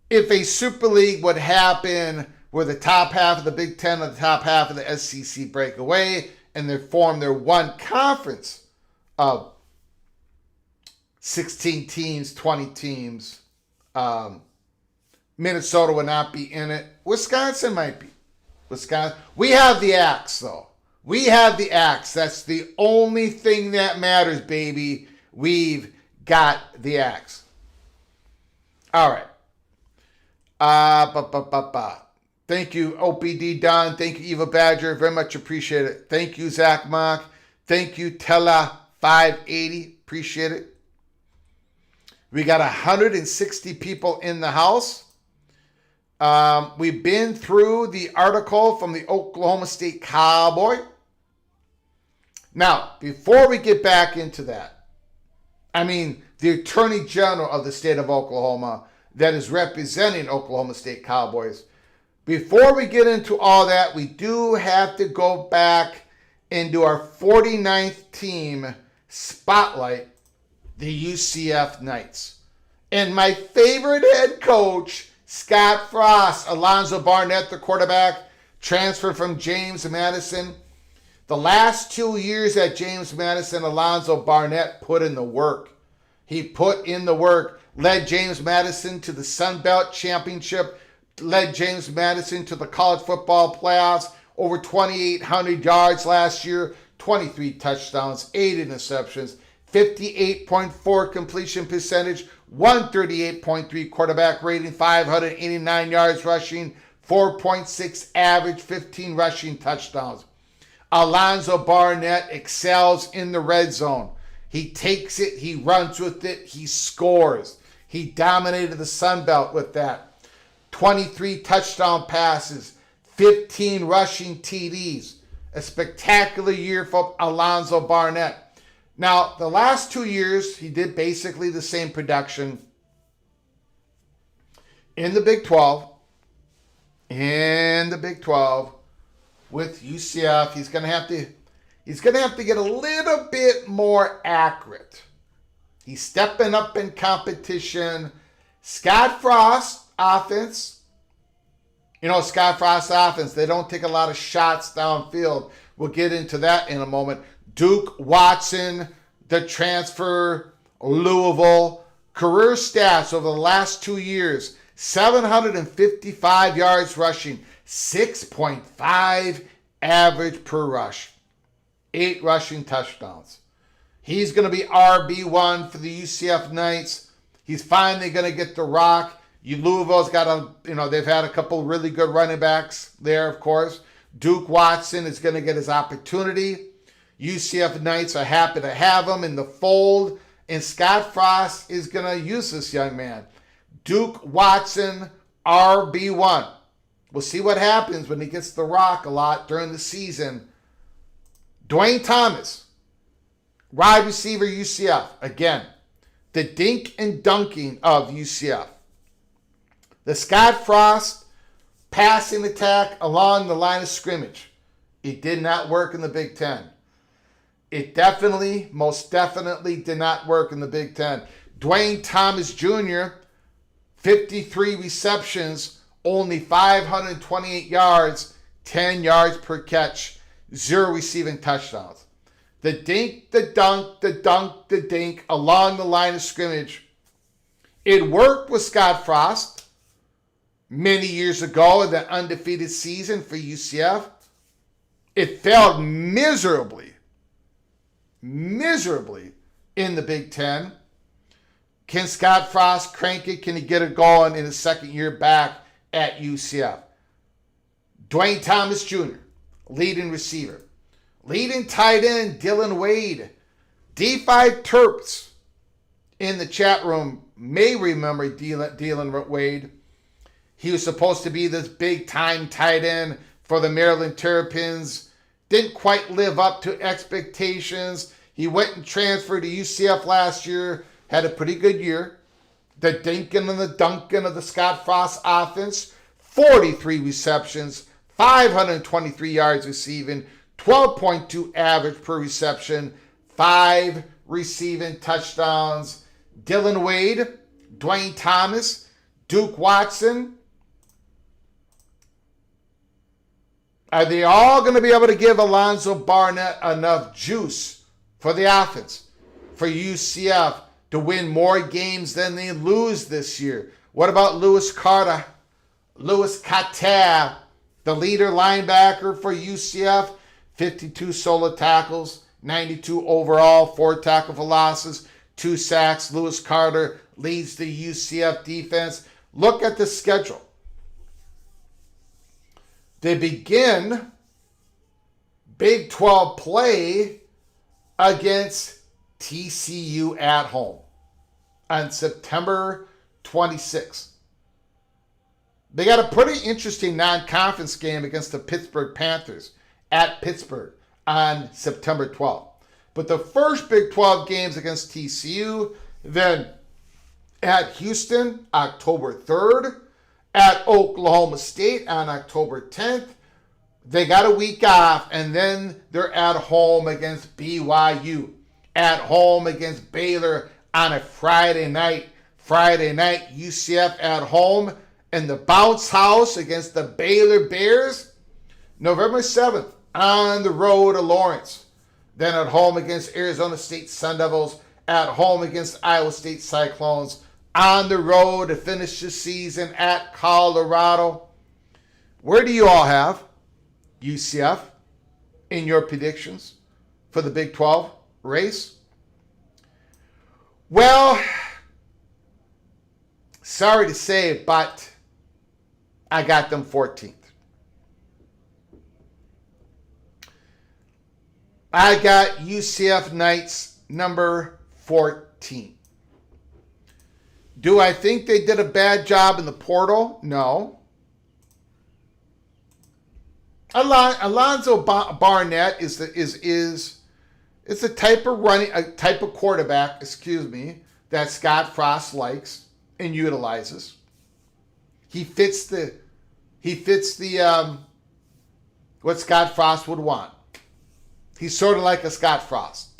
If a Super League would happen where the top half of the Big Ten and the top half of the SEC break away and they form their one conference of 16 teams, 20 teams, Minnesota would not be in it. Wisconsin might be. We have the axe, though. We have the axe. That's the only thing that matters, baby. We've got the axe. All right. Thank you, OPD Don. Thank you, Eva Badger. Very much appreciate it. Thank you, Zach Mock. Thank you, Tella580. Appreciate it. We got 160 people in the house. We've been through the article from the Oklahoma State Cowboy. Now, before we get back into that, the Attorney General of the state of Oklahoma that is representing Oklahoma State Cowboys, before we get into all that, we do have to go back and do our 49th team spotlight, the UCF Knights. And my favorite head coach, Scott Frost, Alonzo Barnett, the quarterback, transferred from James Madison. The last 2 years at James Madison, Alonzo Barnett put in the work. He put in the work, led James Madison to the Sun Belt Championship, led James Madison to the college football playoffs, over 2,800 yards last year, 23 touchdowns, 8 interceptions, 58.4 completion percentage, 138.3 quarterback rating, 589 yards rushing, 4.6 average, 15 rushing touchdowns. Alonzo Barnett excels in the red zone. He takes it, he runs with it, he scores. He dominated the Sun Belt with that. 23 touchdown passes, 15 rushing TDs. A spectacular year for Alonzo Barnett. Now, the last 2 years, he did basically the same production in the Big 12. In the Big 12 with UCF, he's going to have to get a little bit more accurate. He's stepping up in competition. Scott Frost offense. Scott Frost offense, they don't take a lot of shots downfield. We'll get into that in a moment. Duke Watson, the transfer, Louisville. Career stats over the last 2 years, 755 yards rushing, 6.5 average per rush. 8 rushing touchdowns. He's going to be RB1 for the UCF Knights. He's finally going to get the rock. Louisville's got they've had a couple really good running backs there, of course. Duke Watson is going to get his opportunity. UCF Knights are happy to have him in the fold. And Scott Frost is going to use this young man. Duke Watson, RB1. We'll see what happens when he gets the rock a lot during the season. Dwayne Thomas, wide receiver UCF. Again, the dink and dunking of UCF. The Scott Frost passing attack along the line of scrimmage. It did not work in the Big Ten. It most definitely did not work in the Big Ten. Dwayne Thomas Jr., 53 receptions, only 528 yards, 10 yards per catch, 0 receiving touchdowns. The dink, the dunk, the dunk, the dink along the line of scrimmage. It worked with Scott Frost many years ago in the undefeated season for UCF. It failed miserably in the Big Ten. Can Scott Frost crank it? Can he get it going in his second year back at UCF? Dwayne Thomas Jr., leading receiver. Leading tight end, Dylan Wade. D5 Terps in the chat room may remember Dylan Wade. He was supposed to be this big-time tight end for the Maryland Terrapins. Didn't quite live up to expectations. He went and transferred to UCF last year. Had a pretty good year. The dinking and the dunking of the Scott Frost offense. 43 receptions, 523 yards receiving, 12.2 average per reception, 5 receiving touchdowns. Dylan Wade, Dwayne Thomas, Duke Watson. Are they all going to be able to give Alonzo Barnett enough juice for the offense, for UCF to win more games than they lose this year? What about Louis Carter, the leader linebacker for UCF? 52 solo tackles, 92 overall, 4 tackle for losses, 2 sacks. Louis Carter leads the UCF defense. Look at the schedule. They begin Big 12 play against TCU at home on September 26th. They got a pretty interesting non-conference game against the Pittsburgh Panthers at Pittsburgh on September 12th. But the first Big 12 games against TCU, then at Houston, October 3rd, at Oklahoma State on October 10th. They got a week off, and then they're at home against BYU. At home against Baylor on a Friday night. UCF at home, and the bounce house against the Baylor Bears, November 7th, on the road to Lawrence. Then at home against Arizona State Sun Devils, at home against Iowa State Cyclones, on the road to finish the season at Colorado. Where do you all have UCF in your predictions for the Big 12 race? Well, sorry to say, but I got them 14th. I got UCF Knights number 14. Do I think they did a bad job in the portal? No. Alonzo Barnett is a type of quarterback, that Scott Frost likes and utilizes. He fits the what Scott Frost would want. He's sort of like a Scott Frost.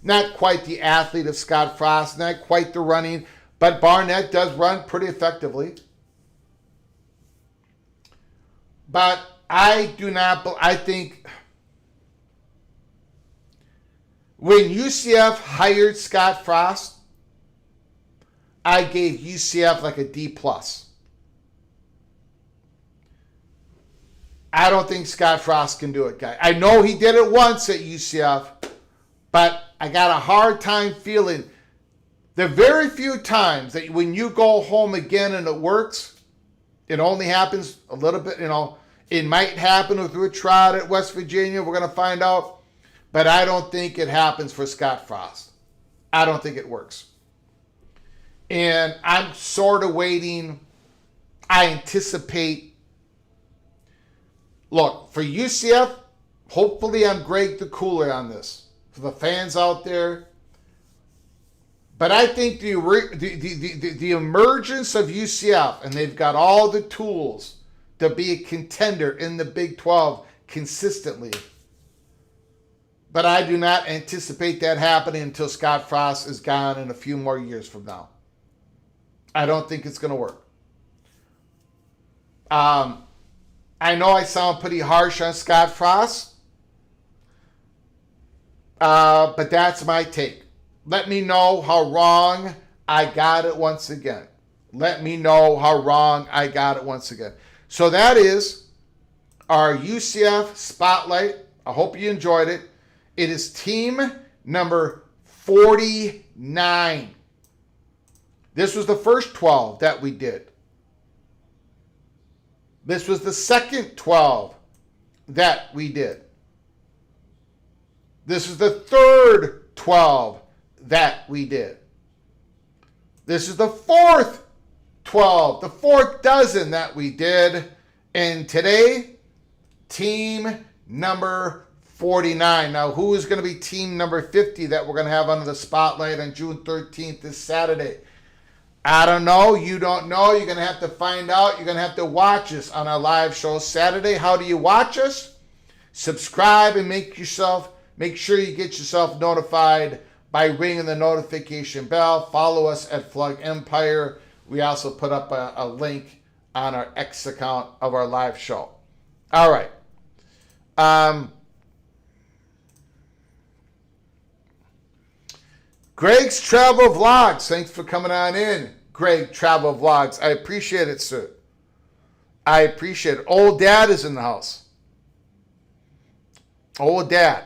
Not quite the athlete of Scott Frost, not quite the running, but Barnett does run pretty effectively. But I think when UCF hired Scott Frost, I gave UCF like a D+. I don't think Scott Frost can do it, guy. I know he did it once at UCF, but I got a hard time feeling the very few times that when you go home again and it works, it only happens a little bit, it might happen with Rich Rod at West Virginia. We're going to find out. But I don't think it happens for Scott Frost. I don't think it works. And I'm sort of waiting. I anticipate. Look, for UCF, hopefully I'm Greg the Cooler on this. For the fans out there. But I think the emergence of UCF, and they've got all the tools to be a contender in the Big 12 consistently. But I do not anticipate that happening until Scott Frost is gone in a few more years from now. I don't think it's going to work. I know I sound pretty harsh on Scott Frost, but that's my take. Let me know how wrong I got it once again. Let me know how wrong I got it once again. So that is our UCF Spotlight. I hope you enjoyed it. It is team number 49. This was the first 12 that we did. This was the second 12 that we did. This is the third 12 that we did. This is the fourth 12, the fourth dozen that we did. And today, team number 49. Now, who is going to be team number 50 that we're going to have under the spotlight on June 13th this Saturday? I don't know. You don't know. You're going to have to find out. You're going to have to watch us on our live show Saturday. How do you watch us? Subscribe and make sure you get yourself notified by ringing the notification bell. Follow us at Flug Empire. We also put up a link on our X account of our live show. All right. Greg's Travel Vlogs. Thanks for coming on in, Greg Travel Vlogs. I appreciate it, sir. I appreciate it. Old Dad is in the house. Old Dad.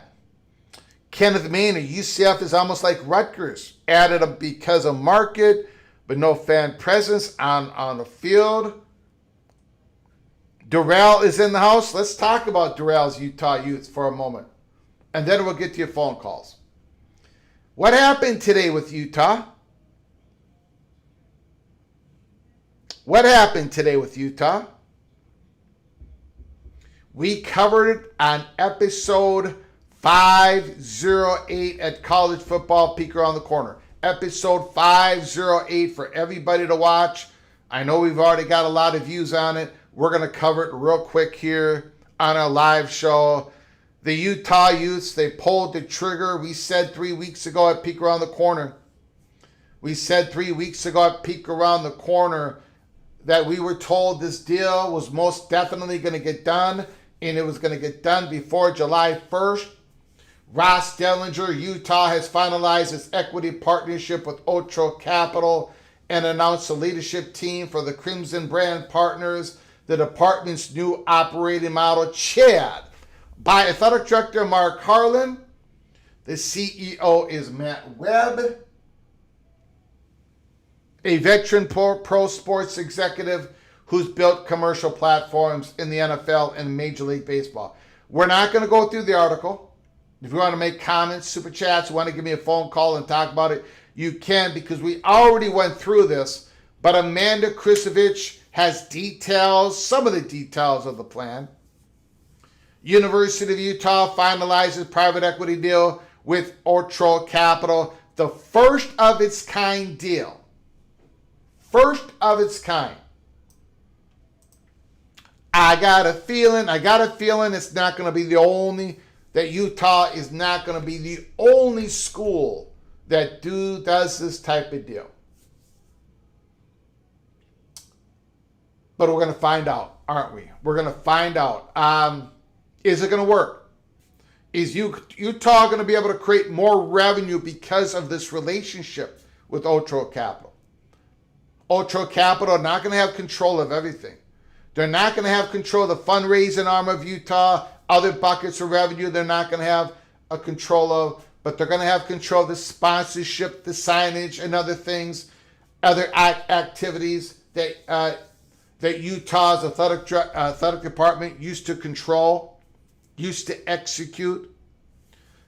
Kenneth Maynard, UCF is almost like Rutgers. Added up because of market, but no fan presence on the field. Durrell is in the house. Let's talk about Durrell's Utah Utes for a moment. And then we'll get to your phone calls. What happened today with Utah? What happened today with Utah? We covered it on episode 508 at College Football Peek Around the Corner. Episode 508 for everybody to watch. I know we've already got a lot of views on it. We're going to cover it real quick here on our live show. The Utah Utes, they pulled the trigger. We said 3 weeks ago at Peek Around the Corner. We said 3 weeks ago at Peek Around the Corner that we were told this deal was most definitely going to get done, and it was going to get done before July 1st. Ross Dellinger, Utah, has finalized its equity partnership with Otro Capital and announced a leadership team for the Crimson Brand Partners, the department's new operating model, chaired by Athletic Director Mark Harlan. The CEO is Matt Webb, a veteran pro sports executive who's built commercial platforms in the NFL and Major League Baseball. We're not going to go through the article. If you want to make comments, super chats, want to give me a phone call and talk about it, you can, because we already went through this. But Amanda Krisovich has details, some of the details of the plan. University of Utah finalizes private equity deal with Otro Capital, the first of its kind deal. First of its kind. I got a feeling it's not going to be the only, that Utah is not going to be the only school that does this type of deal. But we're going to find out, aren't we? We're going to find out. Is it going to work? Is Utah going to be able to create more revenue because of this relationship with Otro Capital? Otro Capital not going to have control of everything. They're not going to have control of the fundraising arm of Utah. Other buckets of revenue they're not going to have a control of, but they're going to have control of the sponsorship, the signage, and other things, other activities that Utah's athletic department used to control, used to execute.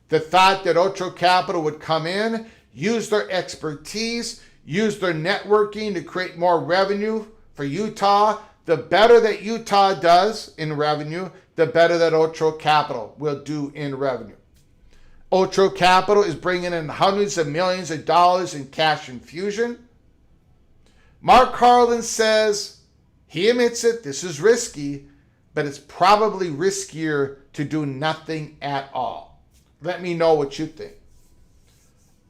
The thought that Ocho Capital would come in, use their expertise, use their networking to create more revenue for Utah. The better that Utah does in revenue, the better that Ocho Capital will do in revenue. Ocho Capital is bringing in hundreds of millions of dollars in cash infusion. Mark Carlin says, he admits it, this is risky, but it's probably riskier to do nothing at all. Let me know what you think.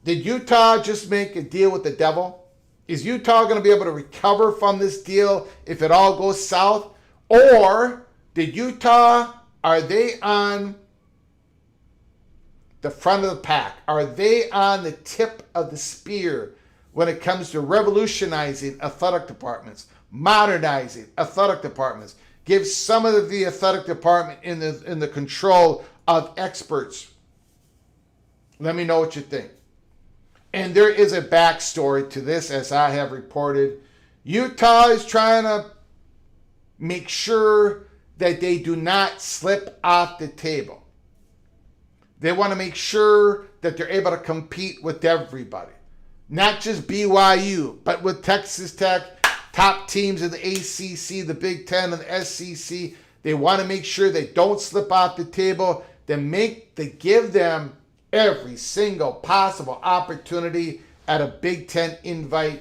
Did Utah just make a deal with the devil? Is Utah going to be able to recover from this deal if it all goes south? Or did Utah, are they on the front of the pack? Are they on the tip of the spear when it comes to revolutionizing athletic departments, modernizing athletic departments, give some of the athletic department in the control of experts? Let me know what you think. And there is a backstory to this, as I have reported. Utah is trying to make sure that they do not slip off the table. They want to make sure that they're able to compete with everybody. Not just BYU, but with Texas Tech, top teams in the ACC, the Big Ten, and the SEC. They want to make sure they don't slip off the table. They give them every single possible opportunity at a Big Ten invite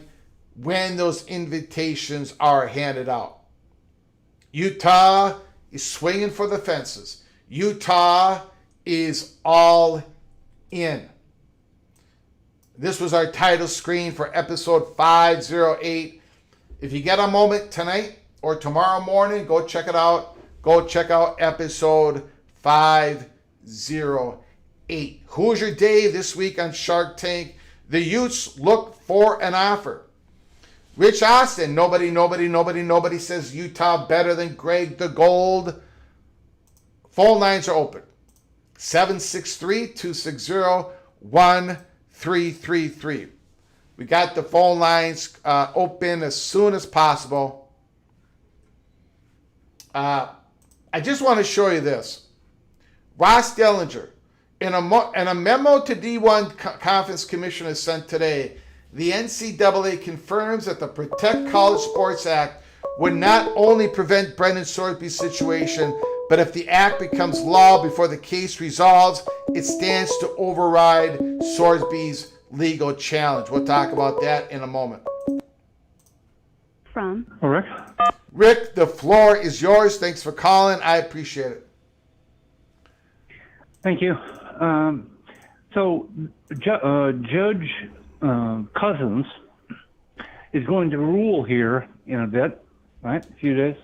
when those invitations are handed out. Utah is swinging for the fences. Utah is all in. This was our title screen for episode 508. If you get a moment tonight or tomorrow morning, go check it out. Go check out episode 508. Hoosier Dave this week on Shark Tank. The Utes look for an offer. Rich Austin, nobody says Utah better than Greg the Gold. Phone lines are open. 763-260-1333. We got the phone lines open as soon as possible. I just want to show you this. Ross Dellinger, in a memo to D1 Conference Commissioner sent today, the NCAA confirms that the Protect College Sports Act would not only prevent Brendan Sorsby's situation, but if the act becomes law before the case resolves, it stands to override Sorsby's legal challenge. We'll talk about that in a moment.
From
Rick.
Rick, the floor is yours. Thanks for calling. I appreciate it.
Thank you. So Judge Cousins is going to rule here in a bit, right? A few days.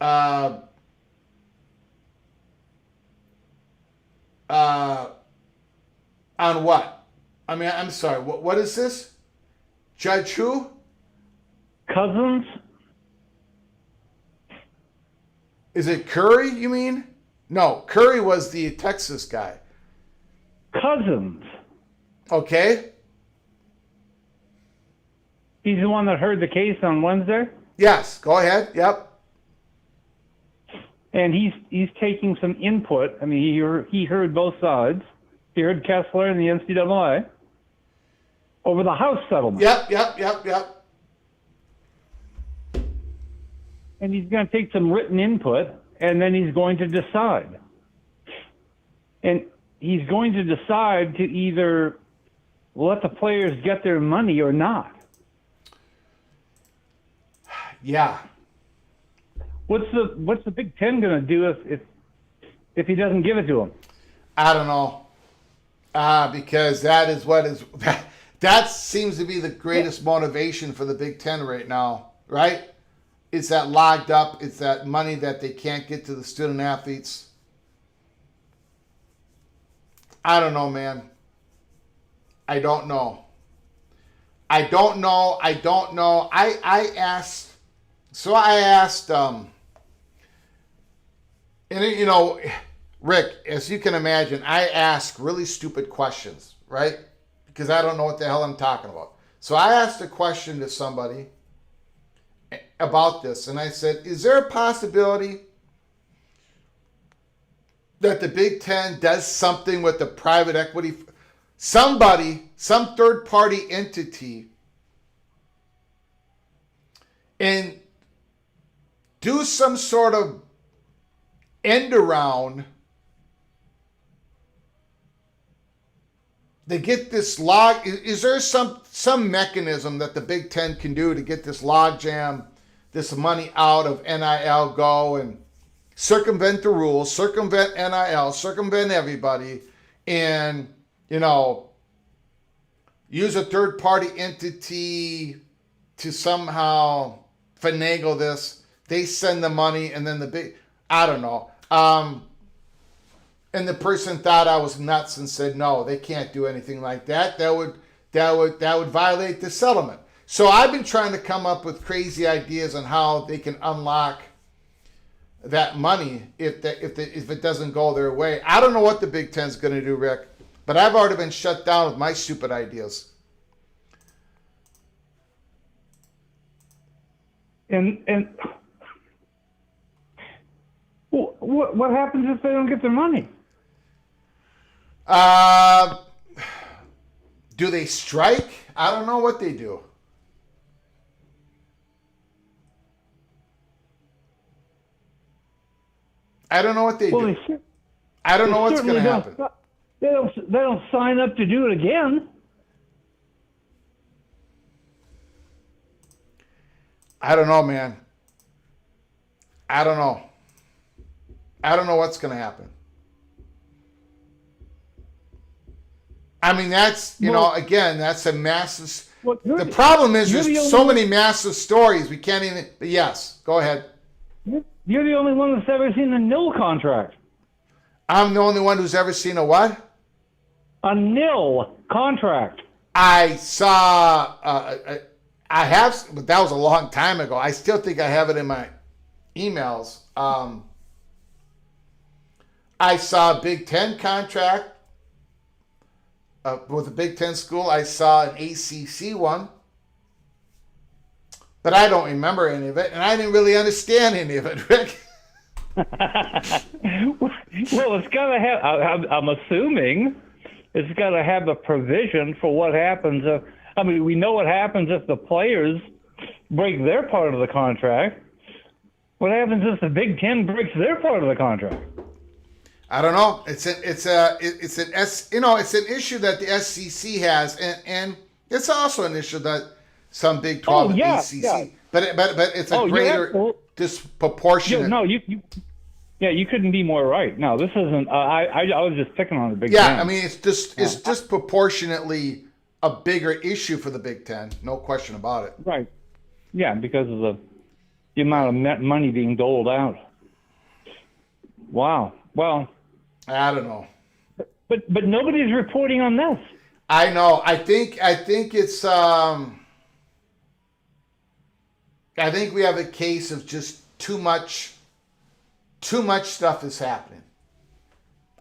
On what? I mean, I'm sorry. What is this? Judge who?
Cousins?
Is it Curry, you mean? No, Curry was the Texas guy.
Cousins.
Okay.
He's the one that heard the case on Wednesday?
Yes, go ahead. Yep.
And he's taking some input. I mean, he heard both sides. He heard Kessler and the NCAA over the House settlement.
Yep.
And he's going to take some written input, and then he's going to decide. And he's going to decide to either let the players get their money or not.
Yeah.
What's the Big Ten going to do if he doesn't give it to them?
I don't know. Because that is what is that seems to be the greatest motivation for the Big Ten right now, right? It's that locked up. It's that money that they can't get to the student athletes. I don't know, man. I don't know. I asked So I asked, Rick, as you can imagine, I ask really stupid questions, right? Because I don't know what the hell I'm talking about. So I asked a question to somebody about this, and I said, is there a possibility that the Big Ten does something with the private equity? Somebody, some third party entity, and do some sort of end around. They get this log. Is there some mechanism that the Big Ten can do to get this log jam, this money out of NIL, go and circumvent the rules, circumvent NIL, circumvent everybody, and use a third party entity to somehow finagle this? They send the money, and then I don't know. And the person thought I was nuts and said, no, they can't do anything like that. That would violate the settlement. So I've been trying to come up with crazy ideas on how they can unlock that money if it doesn't go their way. I don't know what the Big Ten's going to do, Rick, but I've already been shut down with my stupid ideas.
And what happens if they don't get their money?
Do they strike? I don't know what they do. I don't know what they do. I don't know what's going to happen.
They don't sign up to do it again.
I don't know, man. I don't know. I don't know what's going to happen. I mean, that's, again, that's a massive... the problem is there's so many massive stories. We can't even... But yes, go ahead.
You're the only one that's ever seen a nil contract.
I'm the only one who's ever seen a what?
A nil contract.
I saw... I have... But that was a long time ago. I still think I have it in my emails. I saw a Big Ten contract with a Big Ten school. I saw an ACC one, but I don't remember any of it, and I didn't really understand any of it, Rick.
Well, it's got to have. I'm assuming it's got to have a provision for what happens if. I mean, we know what happens if the players break their part of the contract. What happens if the Big Ten breaks their part of the contract?
I don't know. It's an issue that the SEC has, and it's also an issue that some Big 12 and ACC. Yeah. But it's a greater disproportionate.
You couldn't be more right. No, this isn't. I was just picking on the Big Ten.
Yeah, I mean it's disproportionately a bigger issue for the Big Ten. No question about it.
Right. Yeah, because of the amount of net money being doled out. Wow. Well,
I don't know.
But nobody's reporting on this.
I know. I think it's I think we have a case of just too much stuff is happening.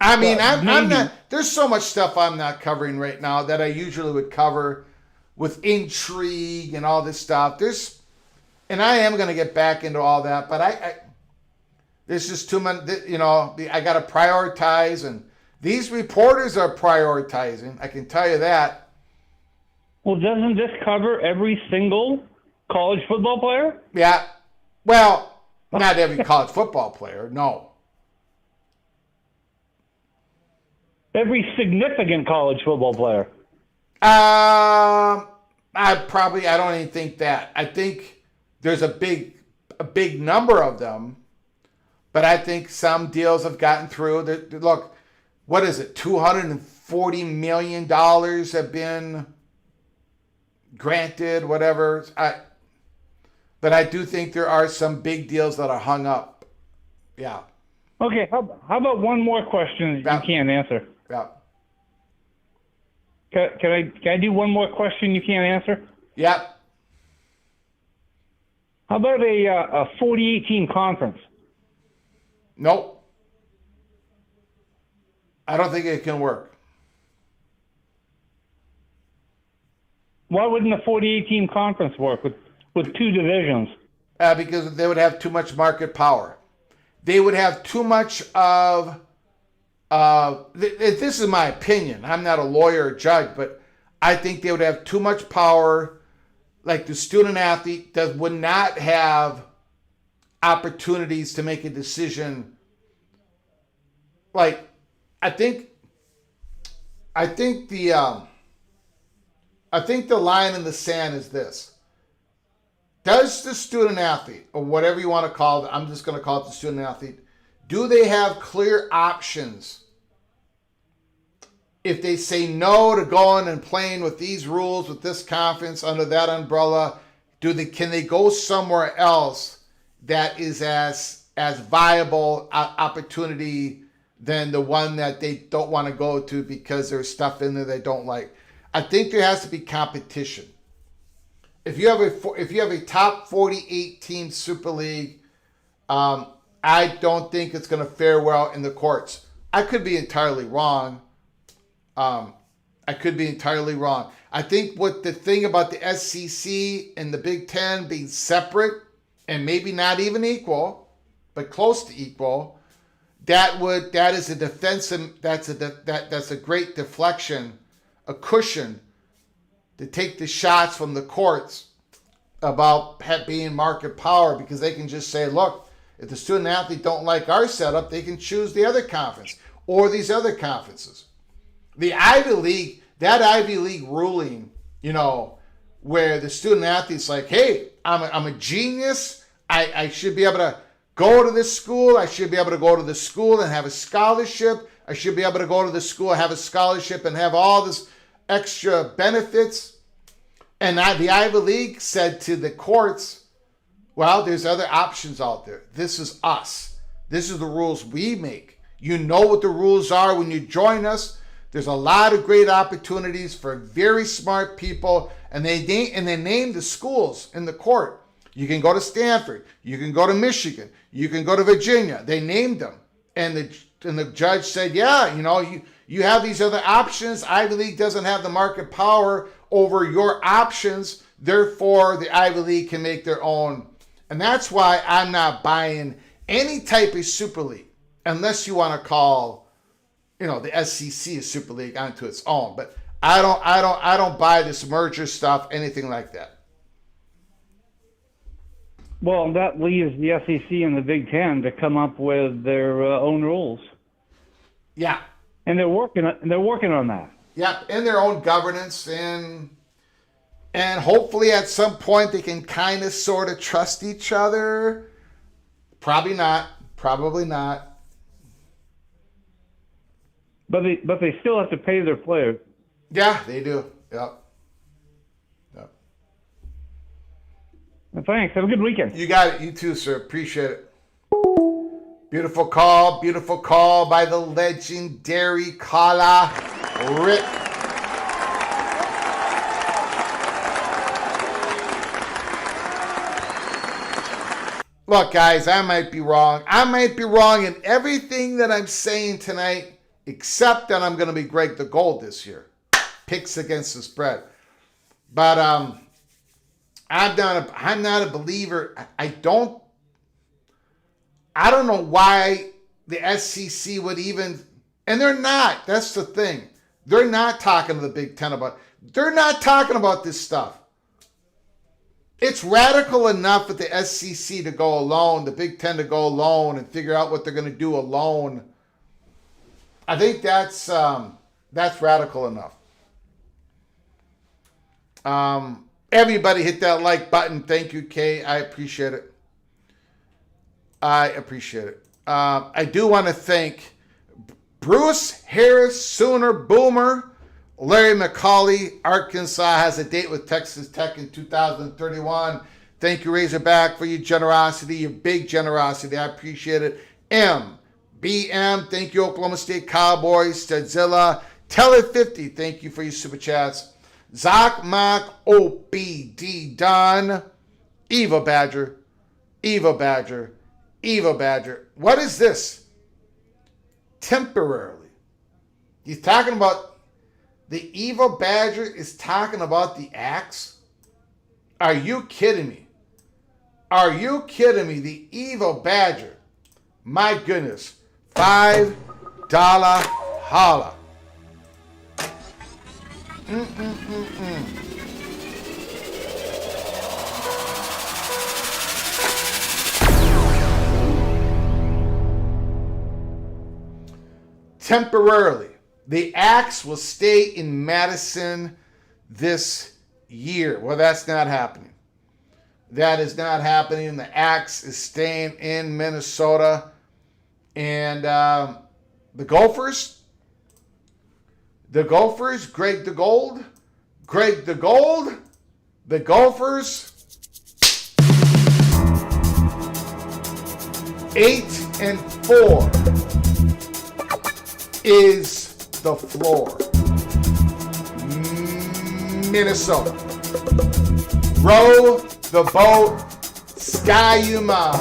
I mean, I'm not. There's so much stuff I'm not covering right now that I usually would cover with intrigue and all this stuff. And I am going to get back into all that, but there's just too many. I got to prioritize, and these reporters are prioritizing. I can tell you that.
Well, doesn't this cover every single college football player?
Yeah. Well, not every college football player. No.
Every significant college football player.
I don't even think that. I think there's a big number of them, but I think some deals have gotten through. Look, what is it? $240 million have been granted, whatever. But I do think there are some big deals that are hung up. Yeah.
Okay. How about one more question you can't answer?
Yeah. Can
I do one more question you can't answer?
Yeah.
How about a 48-team conference?
Nope. I don't think it can work.
Why wouldn't a 48-team conference work with two divisions?
Because they would have too much market power. They would have too much of, this is my opinion. I'm not a lawyer or judge, but I think they would have too much power. Like the student athlete that would not have opportunities to make a decision. Like, I think the line in the sand is this. Does the student athlete, or whatever you want to call it, I'm just going to call it the student athlete, do they have clear options? If they say no to going and playing with these rules, with this conference, under that umbrella, can they go somewhere else that is as viable opportunity than the one that they don't want to go to because there's stuff in there they don't like? I think there has to be competition. If you have a top 48 team Super League, I don't think it's going to fare well in the courts. I could be entirely wrong. I think what the thing about the SEC and the Big Ten being separate and maybe not even equal, but close to equal, that is a defensive. That's a great deflection, a cushion to take the shots from the courts about being market power, because they can just say, look, if the student athlete don't like our setup, they can choose the other conference or these other conferences. The Ivy League, that Ivy League ruling, where the student athlete's like, hey, I'm a genius. I should be able to go to this school. I should be able to go to the school and have a scholarship. I should be able to go to the school, have a scholarship, and have all this extra benefits. And the Ivy League said to the courts, well, there's other options out there. This is us. This is the rules we make. You know what the rules are when you join us. There's a lot of great opportunities for very smart people, and they name the schools in the court. You can go to Stanford. You can go to Michigan. You can go to Virginia. They named them, and the judge said, yeah, you have these other options. Ivy League doesn't have the market power over your options. Therefore, the Ivy League can make their own. And that's why I'm not buying any type of Super League, unless you want to call, the SEC a Super League onto its own. But I don't buy this merger stuff, anything like that.
Well, that leaves the SEC and the Big Ten to come up with their own rules.
Yeah.
And they're working on that.
Yeah, and their own governance, and hopefully at some point they can kind of sort of trust each other. Probably not.
But they still have to pay their players.
Yeah, they do. Yep.
Well, thanks. Have a good weekend.
You got it. You too, sir. Appreciate it. Beautiful call by the legendary caller, Rick. Look, guys, I might be wrong. I might be wrong in everything that I'm saying tonight, except that I'm going to be Greg the Gold this year. Picks against the spread. But I'm not a believer. I don't know why the SEC would even, and they're not. That's the thing. They're not talking to the Big Ten about. They're not talking about this stuff. It's radical enough for the SEC to go alone, the Big Ten to go alone, and figure out what they're going to do alone. I think that's radical enough. Everybody hit that like button. Thank you, Kay. I appreciate it. I do want to thank Bruce Harris, Sooner Boomer, Larry McCauley, Arkansas has a date with Texas Tech in 2031. Thank you, Razorback, for your generosity, your big generosity. I appreciate it. BM, thank you, Oklahoma State Cowboys, Stadzilla, Teller50, thank you for your super chats. Zach Mac, OBD Don, Eva Badger, Evil Badger. Evil Badger. What is this? Temporarily. He's talking about the Evil Badger is talking about the axe? Are you kidding me? Are you kidding me? The Evil Badger. My goodness. $5 holla. Temporarily, the axe will stay in Madison this year. Well, that's not happening. That is not happening. The axe is staying in Minnesota. And the Gophers, Greg the Gold, the Gophers, 8-4 is the floor. Minnesota. Row the boat, Skyuma.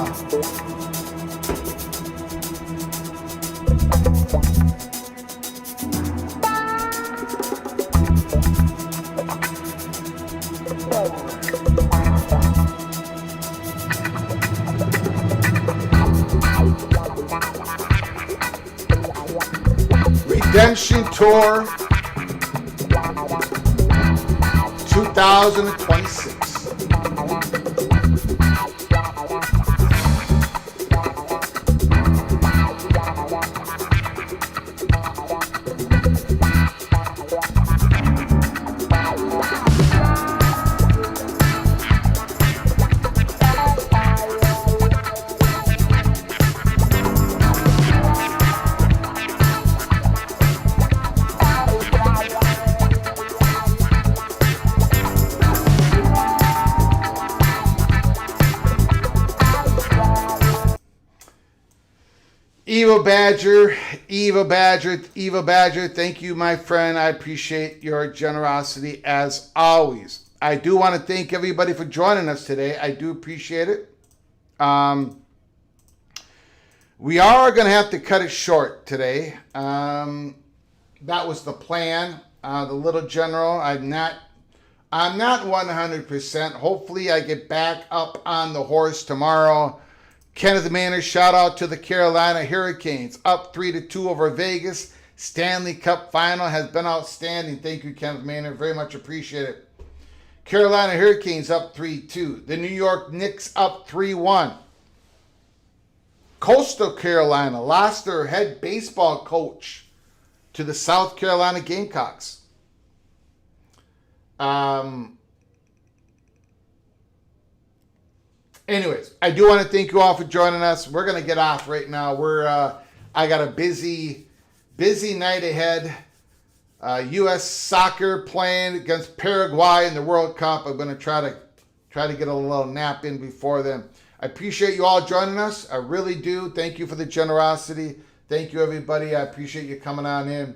Redemption Tour 2026. Evil Badger, thank you, my friend. I appreciate your generosity as always. I do want to thank everybody for joining us today. I do appreciate it. We are going to have to cut it short today. That was the plan. The little general, I'm not 100%. Hopefully I get back up on the horse tomorrow. Kenneth Manor, shout out to the Carolina Hurricanes. Up 3-2 over Vegas. Stanley Cup final has been outstanding. Thank you, Kenneth Manor. Very much appreciate it. Carolina Hurricanes up 3-2. The New York Knicks up 3-1. Coastal Carolina lost their head baseball coach to the South Carolina Gamecocks. Anyways, I do want to thank you all for joining us. We're going to get off right now. I got a busy night ahead. U.S. soccer playing against Paraguay in the World Cup. I'm going to try to get a little nap in before then. I appreciate you all joining us. I really do. Thank you for the generosity. Thank you, everybody. I appreciate you coming on in.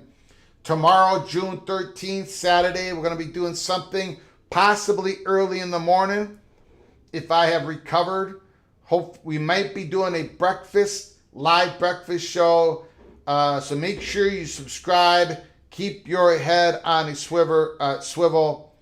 Tomorrow, June 13th, Saturday, we're going to be doing something possibly early in the morning. If I have recovered, hope we might be doing a live breakfast show. So make sure you subscribe. Keep your head on a swivel.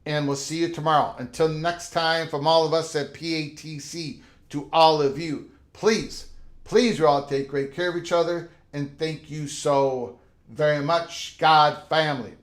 And we'll see you tomorrow. Until next time, from all of us at PATC to all of you, please you all take great care of each other. And thank you so very much, God family.